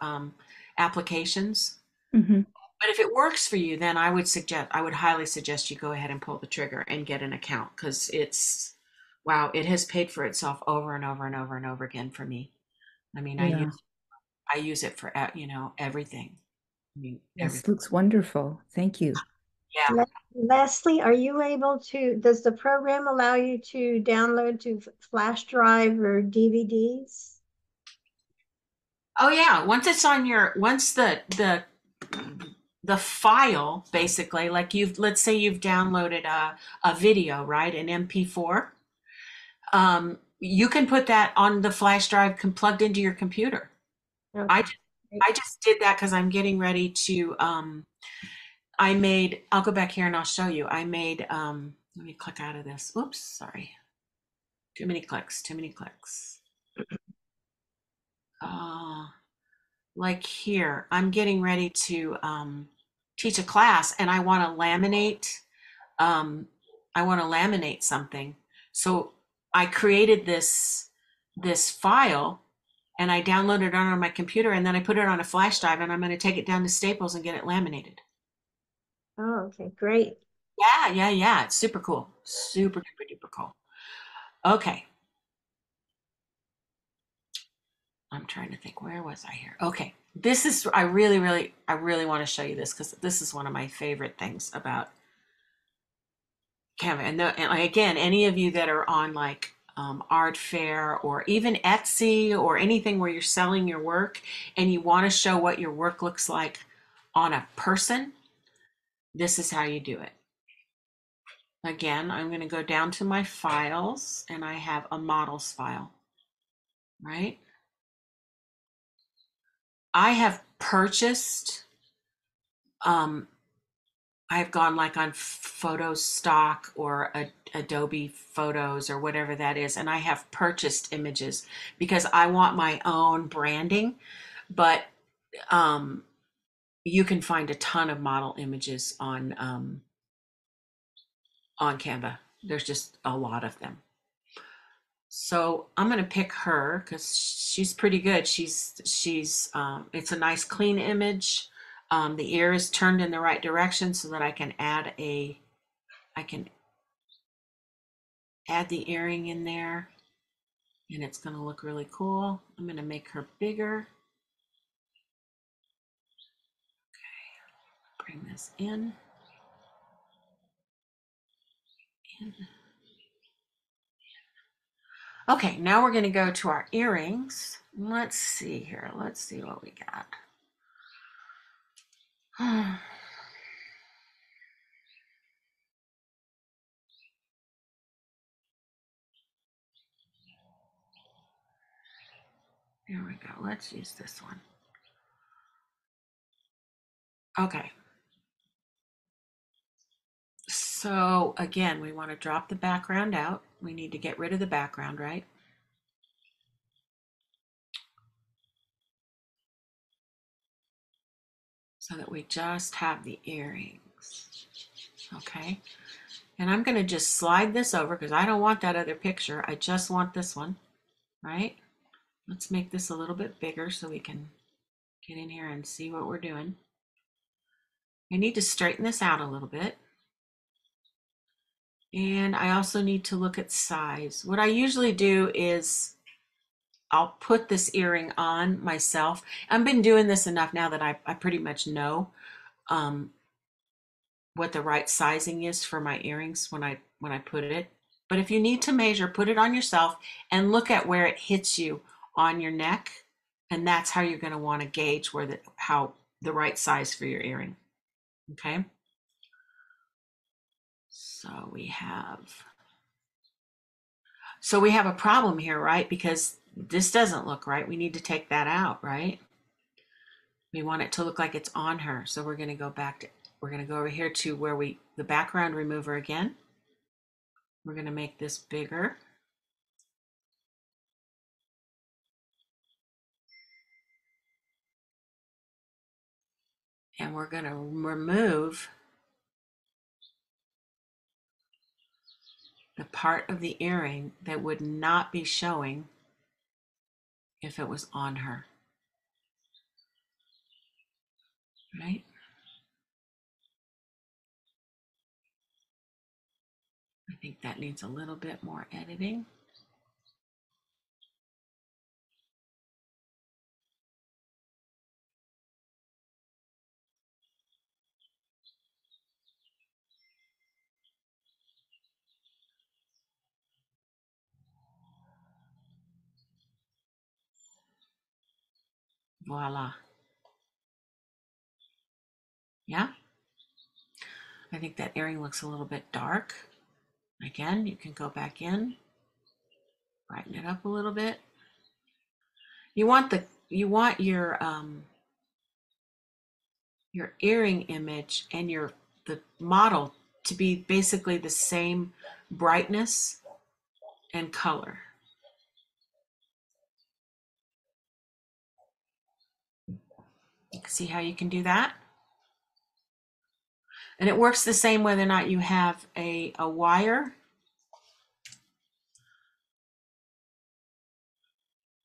applications. But if it works for you, then I would highly suggest you go ahead and pull the trigger and get an account, because wow, it has paid for itself over and over and over and over again for me. I mean, Yeah. I use it for, everything. I mean, This looks wonderful. Thank you. Yeah. Lesley, are you able to, does the program allow you to download to flash drive or DVDs? Oh yeah. Once it's on once the file, basically, like let's say you've downloaded a video, right? An MP4. You can put that on the flash drive plugged into your computer. Okay. I just did that because I'm getting ready to I'll go back here and I'll show you. I made let me click out of this. Oops, sorry. Too many clicks, too many clicks. Like here, I'm getting ready to teach a class and I want to laminate something. So I created this file and I downloaded it on my computer and then I put it on a flash drive and I'm going to take it down to Staples and get it laminated. Oh, okay, great. Yeah. It's super cool. Super duper duper cool. Okay. I'm trying to think, where was I here? Okay. This is, I really want to show you this because this is one of my favorite things about Canva. And again, any of you that are on like art fair or even Etsy or anything where you're selling your work and you want to show what your work looks like on a person, this is how you do it. Again, I'm going to go down to my files and I have a models file, right? I have purchased, I've gone like on photo stock or Adobe Photos or whatever that is, and I have purchased images because I want my own branding, but you can find a ton of model images on Canva. There's just a lot of them. So I'm going to pick her because she's pretty good. It's a nice clean image. The ear is turned in the right direction so that I can add the earring in there and it's going to look really cool. I'm going to make her bigger. Okay, bring this in. Okay, now we're going to go to our earrings. Let's see here. Let's see what we got. There we go. Let's use this one. Okay. So again, we want to drop the background out. We need to get rid of the background, right? So that we just have the earrings. Okay. And I'm going to just slide this over because I don't want that other picture. I just want this one, right? Let's make this a little bit bigger so we can get in here and see what we're doing. I need to straighten this out a little bit. And I also need to look at size. What I usually do is I'll put this earring on myself. I've been doing this enough now that I pretty much know what the right sizing is for my earrings when I put it. But if you need to measure, put it on yourself and look at where it hits you on your neck. And that's how you're going to want to gauge how the right size for your earring. Okay. So we have a problem here, right? Because this doesn't look right. We need to take that out, right? We want it to look like it's on her. So we're going to go over here to where the background remover again. We're going to make this bigger. And we're going to remove the part of the earring that would not be showing if it was on her. Right? I think that needs a little bit more editing. Voila. Yeah? I think that earring looks a little bit dark. Again, you can go back in, Brighten it up a little bit. You want your earring image and the model to be basically the same brightness and color. See how you can do that? And it works the same whether or not you have a wire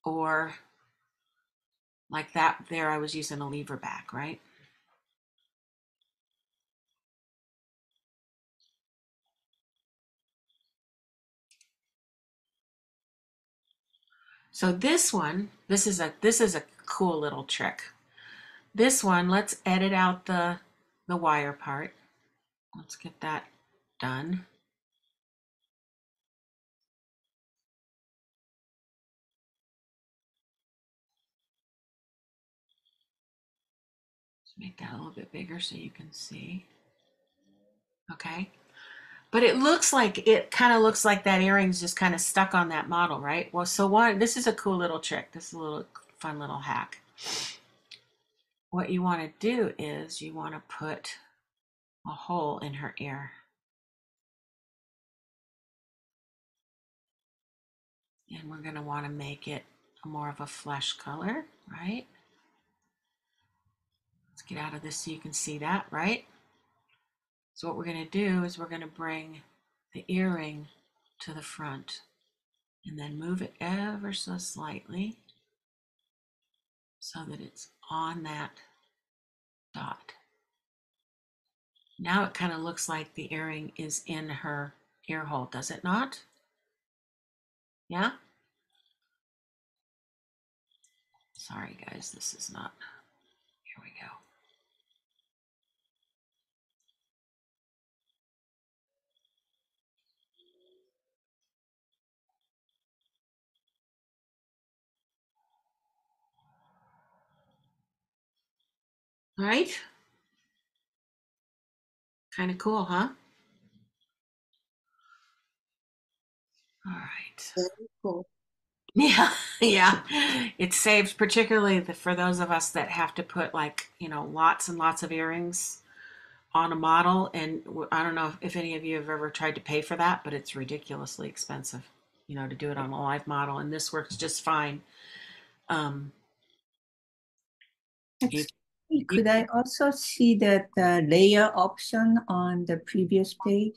or like that there I was using a lever back, right? So this one, this is a cool little trick. This one, let's edit out the wire part. Let's get that done. Let's make that a little bit bigger so you can see. Okay. But it kind of looks like that earring's just kind of stuck on that model, right? Well, so this is a cool little trick. This is a little fun little hack. What you want to do is you want to put a hole in her ear. And we're going to want to make it more of a flesh color, right? Let's get out of this so you can see that, right? So what we're going to do is we're going to bring the earring to the front and then move it ever so slightly so that it's on that dot. Now it kind of looks like the earring is in her ear hole, does it not? Yeah? Sorry guys, this is not, here we go. All right? Kind of cool, huh? All right. Very cool. Yeah, yeah. It saves particularly for those of us that have to put like, lots and lots of earrings on a model. And I don't know if any of you have ever tried to pay for that, but it's ridiculously expensive, to do it on a live model. And this works just fine. Could I also see that layer option on the previous page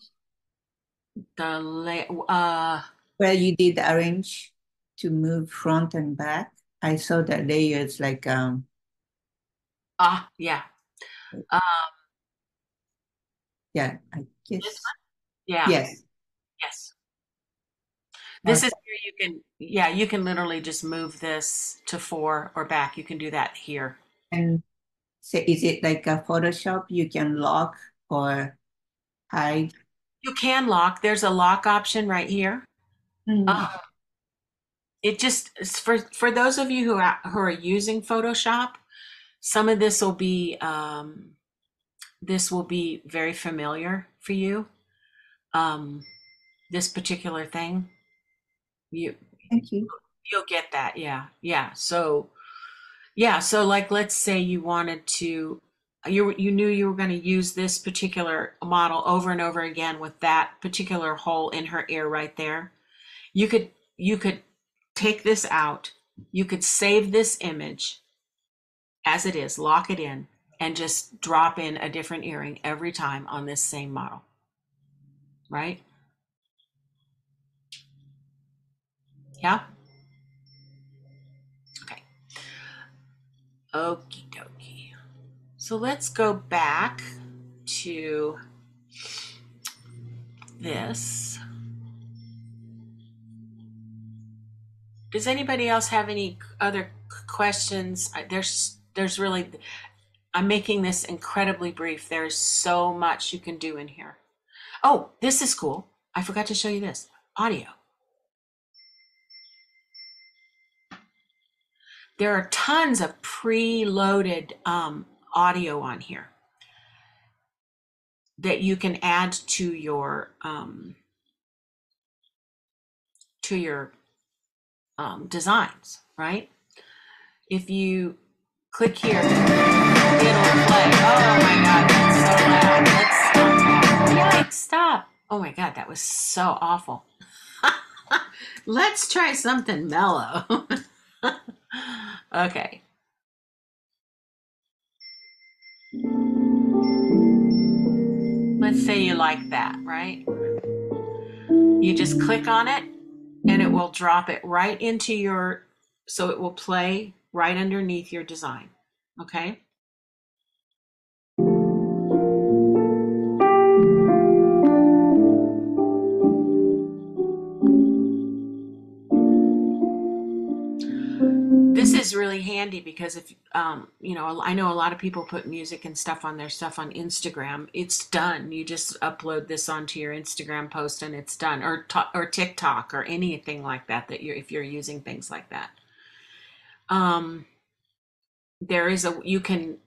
where you did arrange to move front and back? I saw that layer. It's like yeah. yeah, I guess. Yeah. Yes. Yes. This is where you can literally just move this to 4 or back. You can do that here. And so is it like a Photoshop? You can lock or hide? You can lock. There's a lock option right here. It just for those of you who are using Photoshop, some of this will be very familiar for you. This particular thing, Thank you. you'll get that. Yeah. So like let's say you wanted to, you knew you were going to use this particular model over and over again with that particular hole in her ear right there. You could take this out. You could save this image as it is, lock it in, and just drop in a different earring every time on this same model, right? Yeah? Okay. Okie dokie. So let's go back to this. Does anybody else have any other questions? There's really, I'm making this incredibly brief. There's so much you can do in here. Oh, this is cool. I forgot to show you this. Audio. There are tons of preloaded audio on here that you can add to your designs, right? If you click here, it'll play. Oh my God, that's so loud. Let's stop that. Yikes, stop. Oh my God, that was so awful. Let's try something mellow. Okay. Let's say you like that, right? You just click on it and it will drop it right into your, so it will play right underneath your design. Okay. This is really handy because if, you know, I know a lot of people put music and stuff on their stuff on Instagram. It's done. You just upload this onto your Instagram post and it's done, or TikTok or anything like that, if you're using things like that. There is you can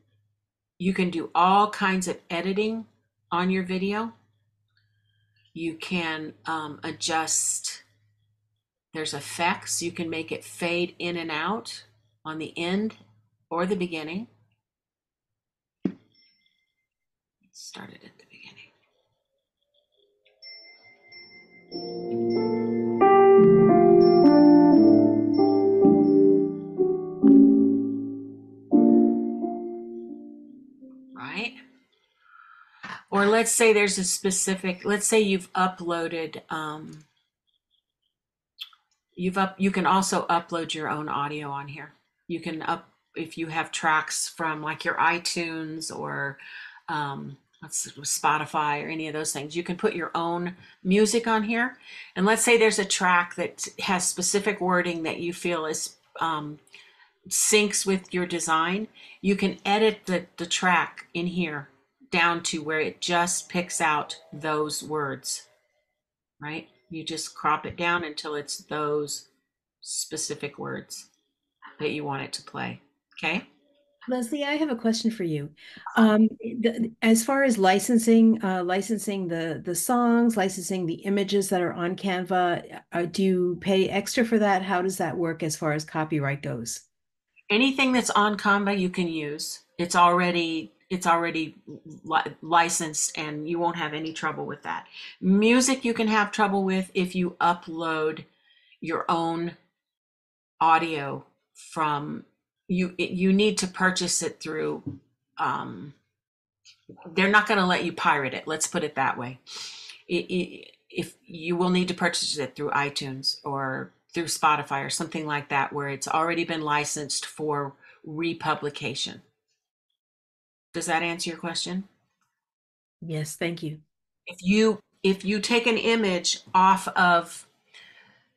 do all kinds of editing on your video. You can adjust, there's effects. You can make it fade in and out on the end or the beginning. Started at the beginning. Right? Or let's say there's a specific, let's say you've uploaded, you can also upload your own audio on here. You can if you have tracks from like your iTunes or Spotify or any of those things, you can put your own music on here. And let's say there's a track that has specific wording that you feel is syncs with your design. You can edit the track in here down to where it just picks out those words, right? You just crop it down until it's those specific words that you want it to play. Okay. Lesley, I have a question for you. As far as licensing the songs, licensing the images that are on Canva, do you pay extra for that? How does that work as far as copyright goes? Anything that's on Canva you can use. It's already licensed and you won't have any trouble with that. Music you can have trouble with if you upload your own audio from you need to purchase it through they're not going to let you pirate it, let's put it that way. If you will need to purchase it through iTunes or through Spotify or something like that where it's already been licensed for republication. Does that answer your question? Yes, thank you. If you take an image off of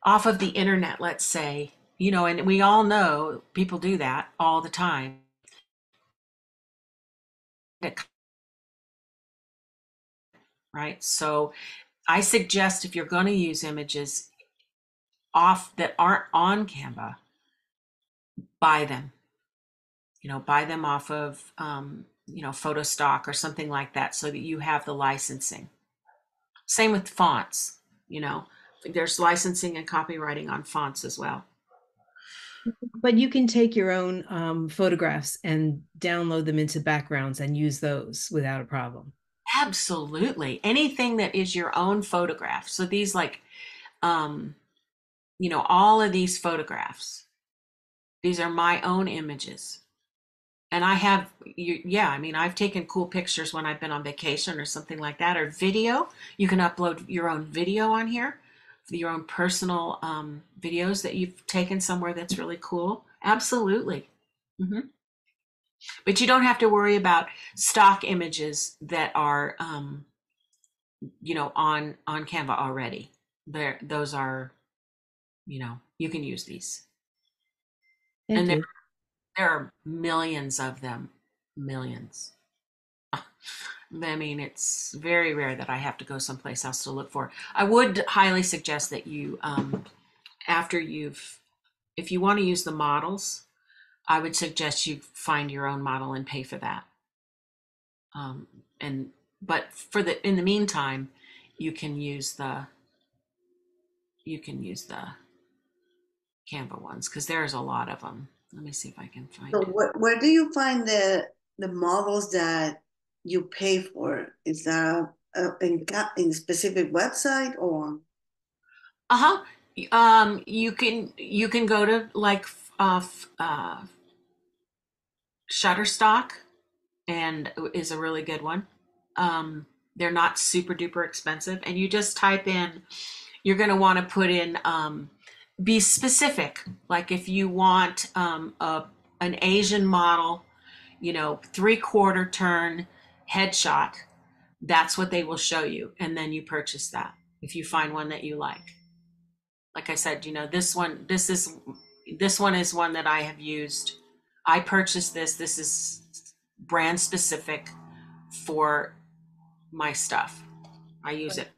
the internet, let's say, you know, and we all know people do that all the time. Right? So I suggest if you're going to use images off that aren't on Canva, buy them. You know, buy them off of you know, photo stock or something like that so that you have the licensing. Same with fonts, you know, there's licensing and copywriting on fonts as well. But you can take your own photographs and download them into backgrounds and use those without a problem. Absolutely. Anything that is your own photograph. So these like, you know, all of these photographs, these are my own images. And I have, yeah, I mean, I've taken cool pictures when I've been on vacation or something like that, or video. You can upload your own video on here, your own personal videos that you've taken somewhere that's really cool. Absolutely. Mm-hmm. But you don't have to worry about stock images that are, you know, on Canva already. Those are, you know, you can use these. Thank you. There are millions of them, millions. I mean, it's very rare that I have to go someplace else to look for. I would highly suggest that you, if you want to use the models, I would suggest you find your own model and pay for that. But in the meantime, you can use the Canva ones because there's a lot of them. Let me see if I can find So it. where do you find the models that you pay for? Is that in specific website or? Uh-huh. You can go to like Shutterstock and is a really good one. They're not super duper expensive, and you just type in. You're going to want to put in be specific. Like if you want an Asian model, 3/4 turn headshot, that's what they will show you, and then you purchase that if you find one that you like. Like I said, this one is one that I have used. I purchased this. This is brand specific for my stuff. I use it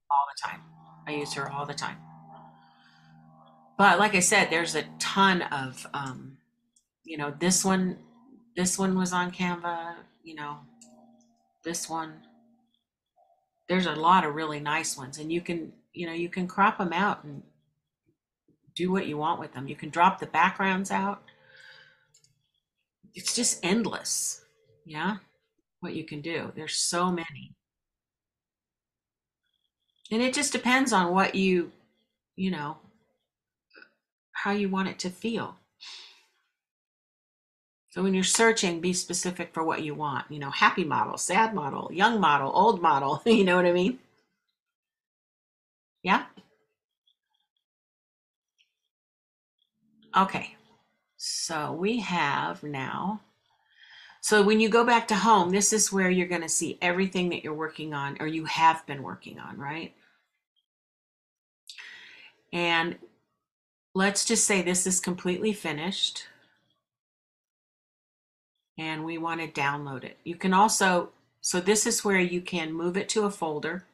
all the time. I use her all the time. But like I said, there's a ton of this one was on Canva, this one. There's a lot of really nice ones, and you can crop them out and do what you want with them. You can drop the backgrounds out. It's just endless. Yeah, what you can do. There's so many. And it just depends on what how you want it to feel. So when you're searching, be specific for what you want. Happy model, sad model, young model, old model. You know what I mean? Yeah. Okay. So we have now. So when you go back to home, this is where you're going to see everything that you're working on or you have been working on, right? And let's just say this is completely finished. And we want to download it. You can also, so this is where you can move it to a folder.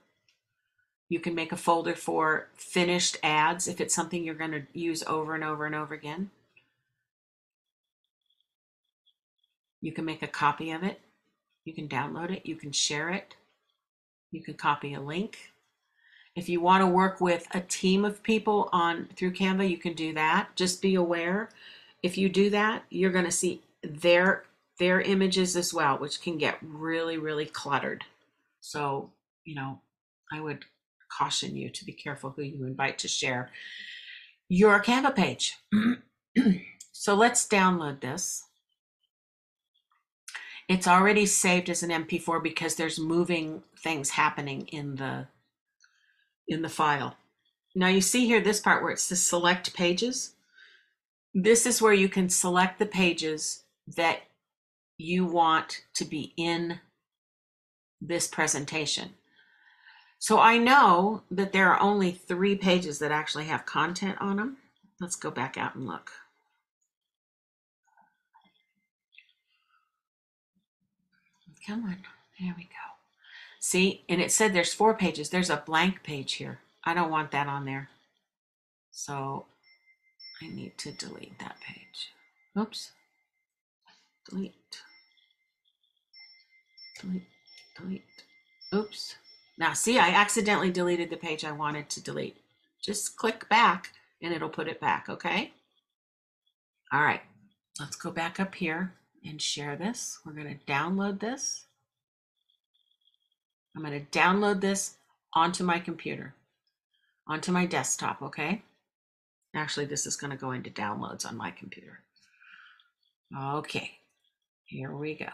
You can make a folder for finished ads if it's something you're going to use over and over and over again. You can make a copy of it. You can download it. You can share it. You can copy a link. If you want to work with a team of people through Canva, you can do that. Just be aware, if you do that, you're going to see their images as well, which can get really, really cluttered. So, I would caution you to be careful who you invite to share your Canva page. So let's download this. It's already saved as an MP4 because there's moving things happening in the file. Now you see here this part where it says select pages. This is where you can select the pages that you want to be in this presentation. So I know that there are only 3 pages that actually have content on them. Let's go back out and look. Come on, there we go. See, and it said there's 4 pages. There's a blank page here. I don't want that on there. So I need to delete that page. Oops. Delete. Delete. Delete. Oops. Now see, I accidentally deleted the page I wanted to delete. Just click back and it'll put it back, okay? All right, let's go back up here and share this. We're going to download this. I'm going to download this onto my computer, onto my desktop, okay? Actually, this is going to go into downloads on my computer. Okay, here we go.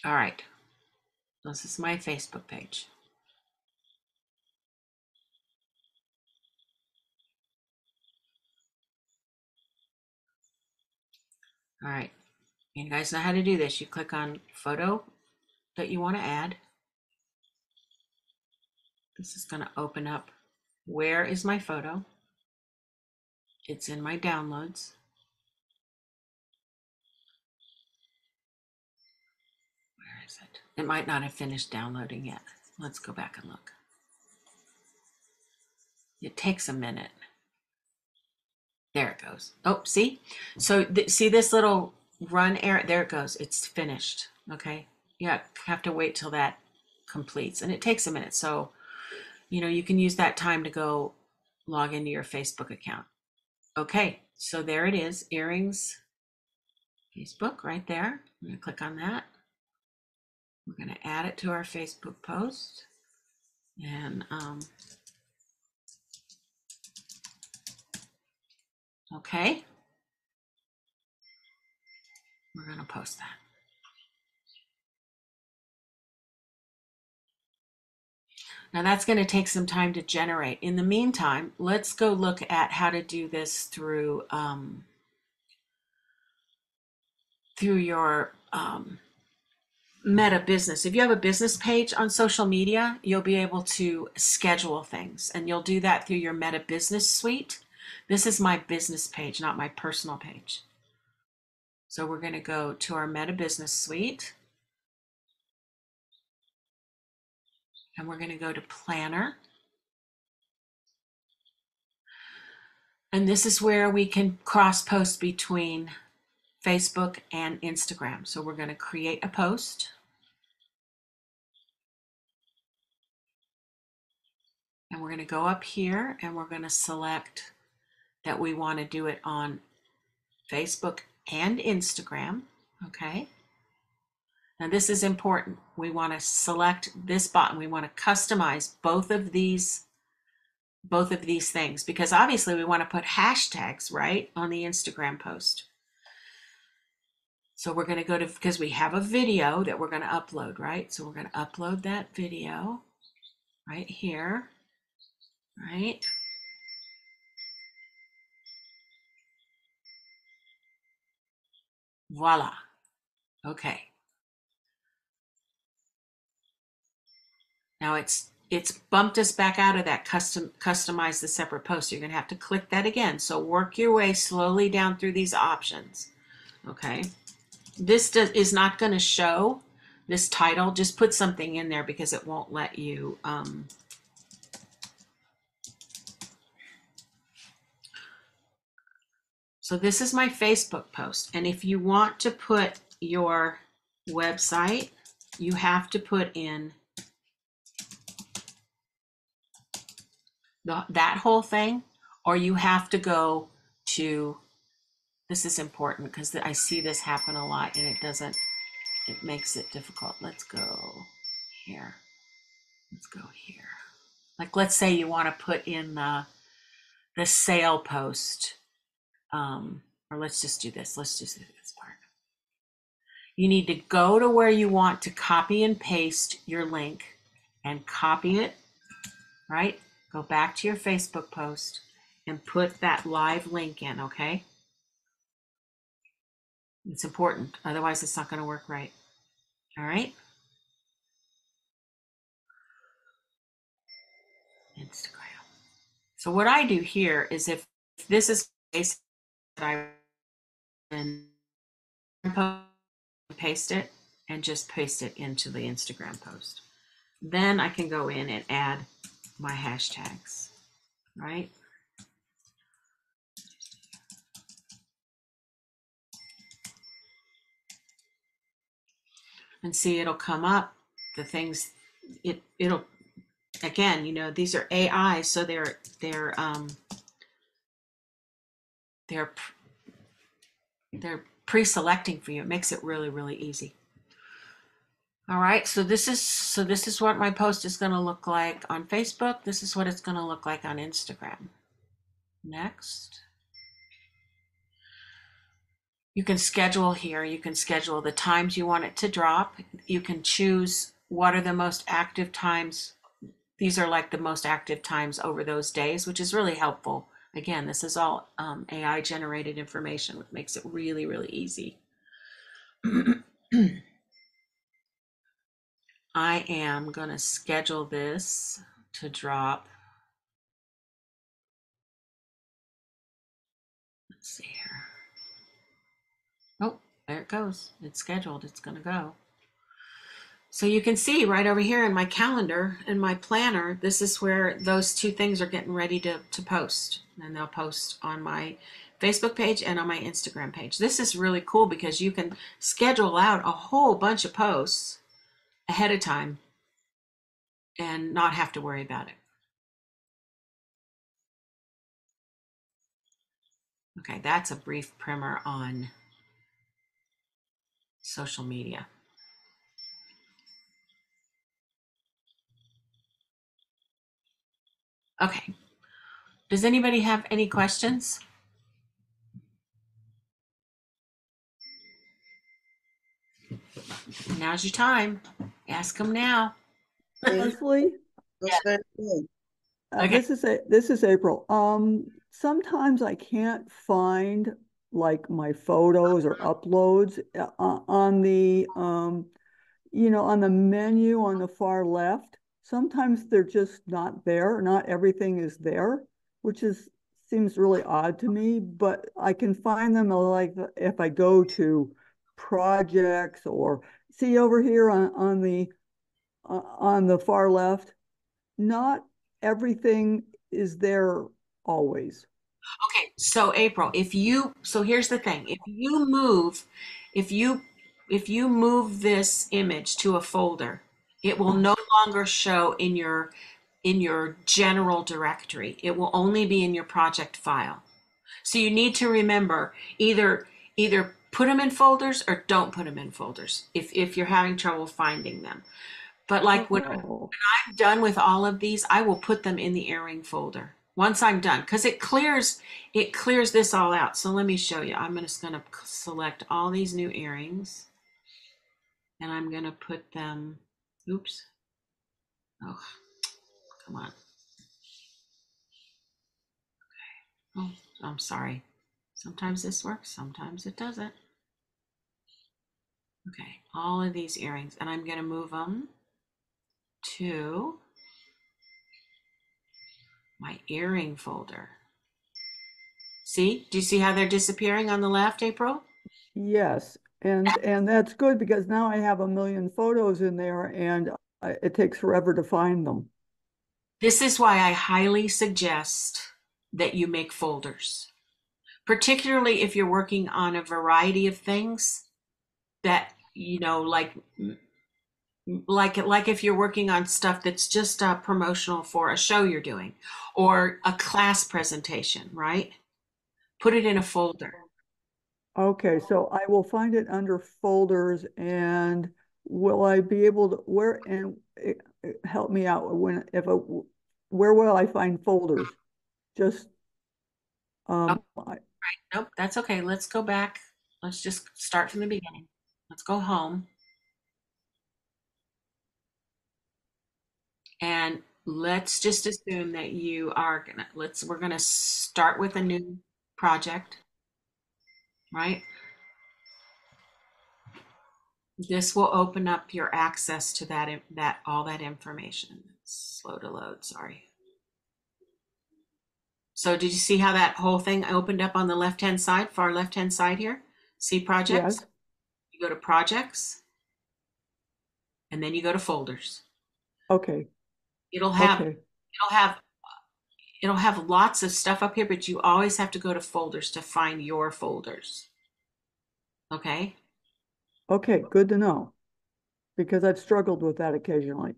All right, this is my Facebook page. All right, you guys know how to do this. You click on photo that you want to add. This is going to open up. Where is my photo? It's in my downloads. Where is it? It might not have finished downloading yet. Let's go back and look. It takes a minute. There it goes. Oh, see? So see this little run error? There it goes. It's finished. Okay. Yeah, have to wait till that completes, and it takes a minute. So, you can use that time to go log into your Facebook account. Okay, so there it is, earrings, Facebook right there. I'm gonna click on that. We're gonna add it to our Facebook post, and okay, we're gonna post that. Now that's going to take some time to generate. In the meantime, let's go look at how to do this through your Meta business. If you have a business page on social media, you'll be able to schedule things, and you'll do that through your Meta business suite. This is my business page, not my personal page. So we're going to go to our Meta business suite, and we're going to go to planner. And this is where we can cross post between Facebook and Instagram. So we're going to create a post. And we're going to go up here and we're going to select that we want to do it on Facebook and Instagram. Okay. Now this is important. We want to select this button. We want to customize both of these things, because obviously we want to put hashtags, right, on the Instagram post. So we're going to go to, because we have a video that we're going to upload, right? So we're going to upload that video right here, right? Voila. Okay. Now it's bumped us back out of that customize the separate post. You're going to have to click that again. So work your way slowly down through these options. Okay. This is not going to show this title. Just put something in there because it won't let you so this is my Facebook post, and if you want to put your website, you have to put in that whole thing, or you have to go to, this is important because I see this happen a lot and it makes it difficult. Let's go here. Let's go here. Like, let's say you want to put in the sale post, or let's just do this. Let's just do this part. You need to go to where you want to copy and paste your link and copy it, right? Go back to your Facebook post and put that live link in, okay? It's important, otherwise it's not going to work right. All right? Instagram. So what I do here is, if this is that I paste it and just paste it into the Instagram post. Then I can go in and add my hashtags, right? And see, it'll come up the things. It'll again, these are AI, so they're pre-selecting for you. It makes it really, really easy. All right, so this is what my post is going to look like on Facebook. This is what it's going to look like on Instagram. Next. You can schedule here. You can schedule the times you want it to drop. You can choose what are the most active times. These are like the most active times over those days, which is really helpful. Again, this is all AI generated information, which makes it really, really easy. I am going to schedule this to drop. Let's see here. Oh, there it goes. It's scheduled. It's going to go. So you can see right over here in my calendar, in my planner, this is where those two things are getting ready to post. And they'll post on my Facebook page and on my Instagram page. This is really cool because you can schedule out a whole bunch of posts ahead of time and not have to worry about it. Okay, that's a brief primer on social media. Okay, does anybody have any questions? Now's your time. Ask them now. Lesley, That's very good. Okay. this is April. Sometimes I can't find like my photos or uploads on the on the menu on the far left. Sometimes they're just not there. Not everything is there, which seems really odd to me, but I can find them like if I go to projects or see over here on the far left, not everything is there always. Okay, so April, so here's the thing. If you move this image to a folder, it will no longer show in your general directory. It will only be in your project file. So you need to remember either put them in folders or don't put them in folders if you're having trouble finding them. But like when Oh, I'm done with all of these, I will put them in the earring folder once I'm done because it clears this all out. So let me show you. I'm just going to select all these new earrings and I'm going to put them, oops. Oh, come on. Oh, I'm sorry. Sometimes this works, sometimes it doesn't. Okay, all of these earrings, and I'm going to move them to my earring folder. See? Do you see how they're disappearing on the left, April? yes. And that's good because now I have a million photos in there and it takes forever to find them. This is why I highly suggest that you make folders, particularly if you're working on a variety of things that, like if you're working on stuff that's just promotional for a show you're doing or a class presentation, right? Put it in a folder. Okay, so I will find it under folders and will I be able to help me out where will I find folders? Just Oh, I, nope, that's okay. Let's go back. Let's just start from the beginning. Let's go home. And let's just assume that we're gonna start with a new project, right? This will open up your access to all that information. It's slow to load, sorry. So did you see how that whole thing opened up on the left-hand side, far left-hand side here? See projects? yes. You go to projects, and then you go to folders. Okay. It'll have Okay. it'll have lots of stuff up here, but you always have to go to folders to find your folders. Okay? Okay, good to know because I've struggled with that occasionally.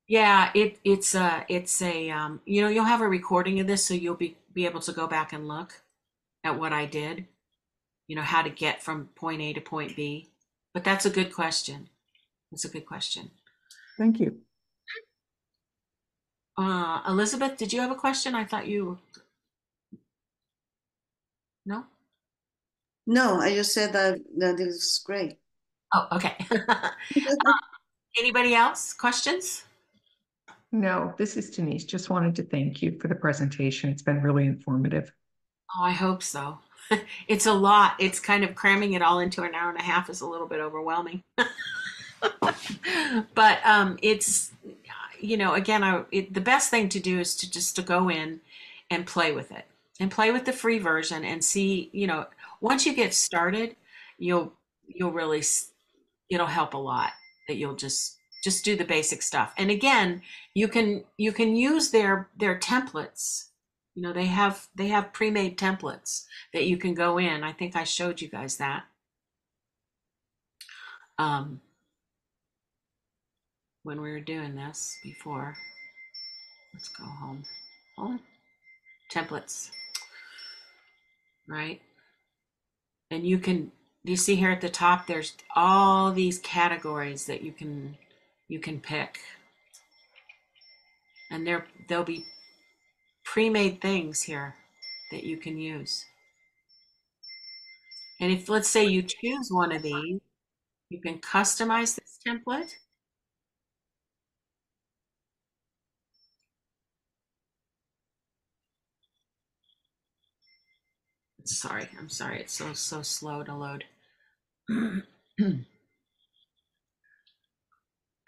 Yeah, it's a you'll have a recording of this so you'll be able to go back and look at what I did, how to get from point A to point B. But that's a good question. That's a good question. Thank you. Elizabeth, did you have a question? I thought no? No, I just said that this is great. Oh, okay. Anybody else? Questions? No, this is Denise. Just wanted to thank you for the presentation. It's been really informative. Oh, I hope so. It's a lot. It's kind of cramming it all into an hour and a half is a little bit overwhelming. But it's again, the best thing to do is to go in and play with it and play with the free version and see, once you get started, you'll really it'll help a lot that you'll just do the basic stuff. And again, you can use their templates. They have pre-made templates that you can go in. I think I showed you guys that. when we were doing this before. Let's go home. Home. Templates. Right? And you see here at the top, there's all these categories that you can pick. And there'll be pre-made things here that you can use. And if, let's say, you choose one of these, you can customize this template. I'm sorry, it's so slow to load. Come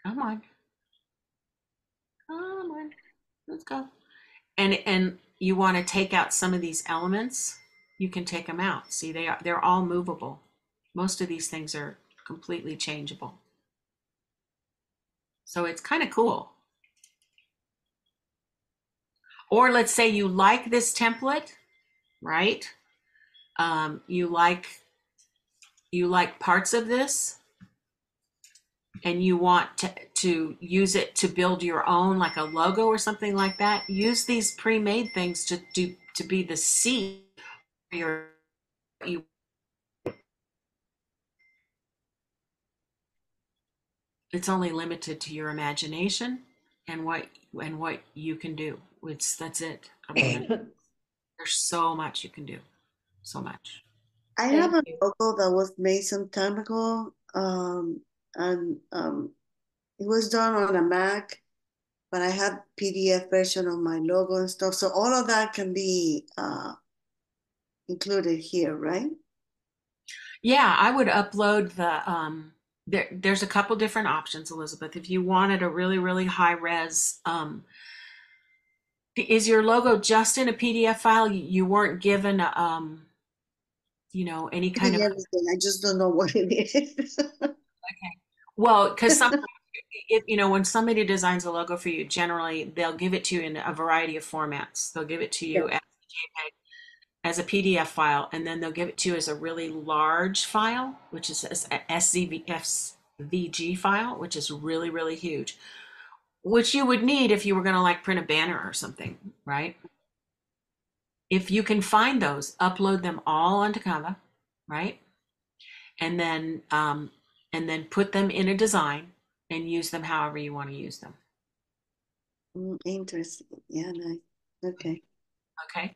on. Come on. Let's go. And you want to take out some of these elements, you can take them out. See, they're all movable. Most of these things are completely changeable. So it's kind of cool. Or let's say you like this template, right? You like parts of this, and you want to use it to build your own, like a logo or something like that. Use these pre-made things to be the seed for you. It's only limited to your imagination and what you can do. That's it. I mean, there's so much you can do. So much. I have a logo that was made some time ago, and it was done on a Mac, but I had PDF version of my logo and stuff. So all of that can be included here, right? Yeah, I would upload there's a couple different options, Elizabeth. If you wanted a really, really high res, is your logo just in a PDF file? You weren't given any kind of everything. I just don't know what it is. Okay. Well, because sometimes when somebody designs a logo for you, generally they'll give it to you in a variety of formats. They'll give it to you as a JPEG, as a PDF file, and then they'll give it to you as a really large file, which is an SVG file, which is really, really huge, which you would need if you were going to like print a banner or something, right? If you can find those, upload them all onto Canva, right? And then put them in a design and use them however you want to use them. Interesting. Yeah, nice. Okay. Okay.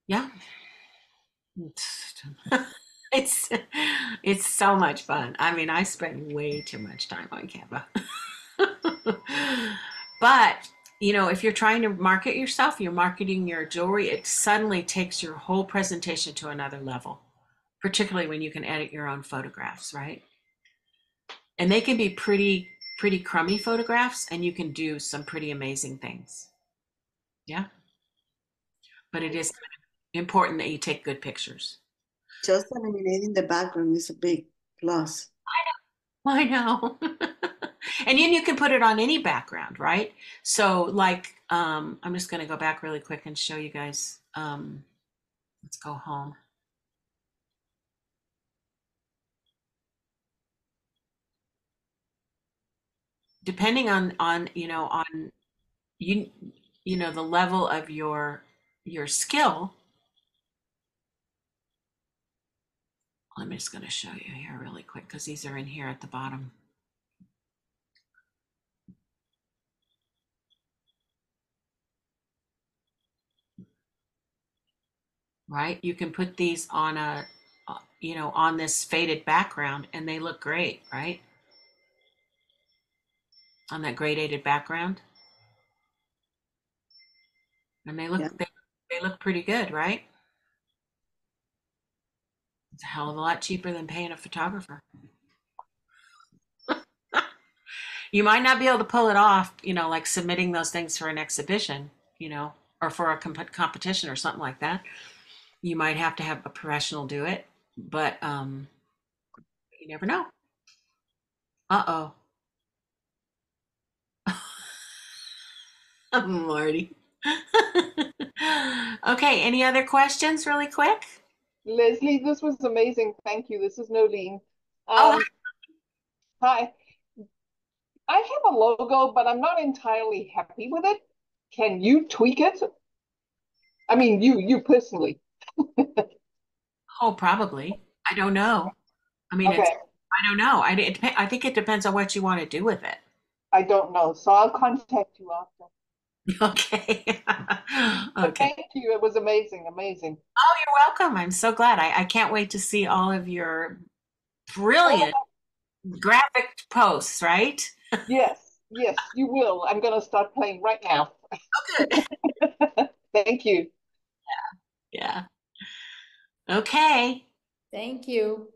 Yeah. It's so much fun. I mean, I spend way too much time on Canva. But, if you're trying to market yourself, you're marketing your jewelry, it suddenly takes your whole presentation to another level, particularly when you can edit your own photographs, right? And they can be pretty crummy photographs, and you can do some pretty amazing things. Yeah. But it is important that you take good pictures. Just eliminating the background is a big plus. I know. And then you can put it on any background, right? So like, I'm just going to go back really quick and show you guys. Let's go home. Depending on the level of your skill. I'm just going to show you here really quick because these are in here at the bottom. Right? You can put these on on this faded background and they look great, right? On that gradated background. And they look, they look pretty good, right? It's a hell of a lot cheaper than paying a photographer. You might not be able to pull it off, like submitting those things for an exhibition, or for a competition or something like that. You might have to have a professional do it, but you never know. Uh-oh. Marty. Okay, any other questions really quick? Lesley, this was amazing. Thank you. This is Nolene. Oh, hi. I have a logo, but I'm not entirely happy with it. Can you tweak it? I mean, you personally. Oh, probably. I don't know. I mean, Okay, I don't know. I think it depends on what you want to do with it. I don't know. So I'll contact you after. Okay. But Okay. thank you. It was amazing, amazing. Oh, you're welcome. I'm so glad. I can't wait to see all of your brilliant Oh, graphic posts, right? yes, yes, you will. I'm going to start playing right now. Good. Thank you. Yeah. Okay. Thank you.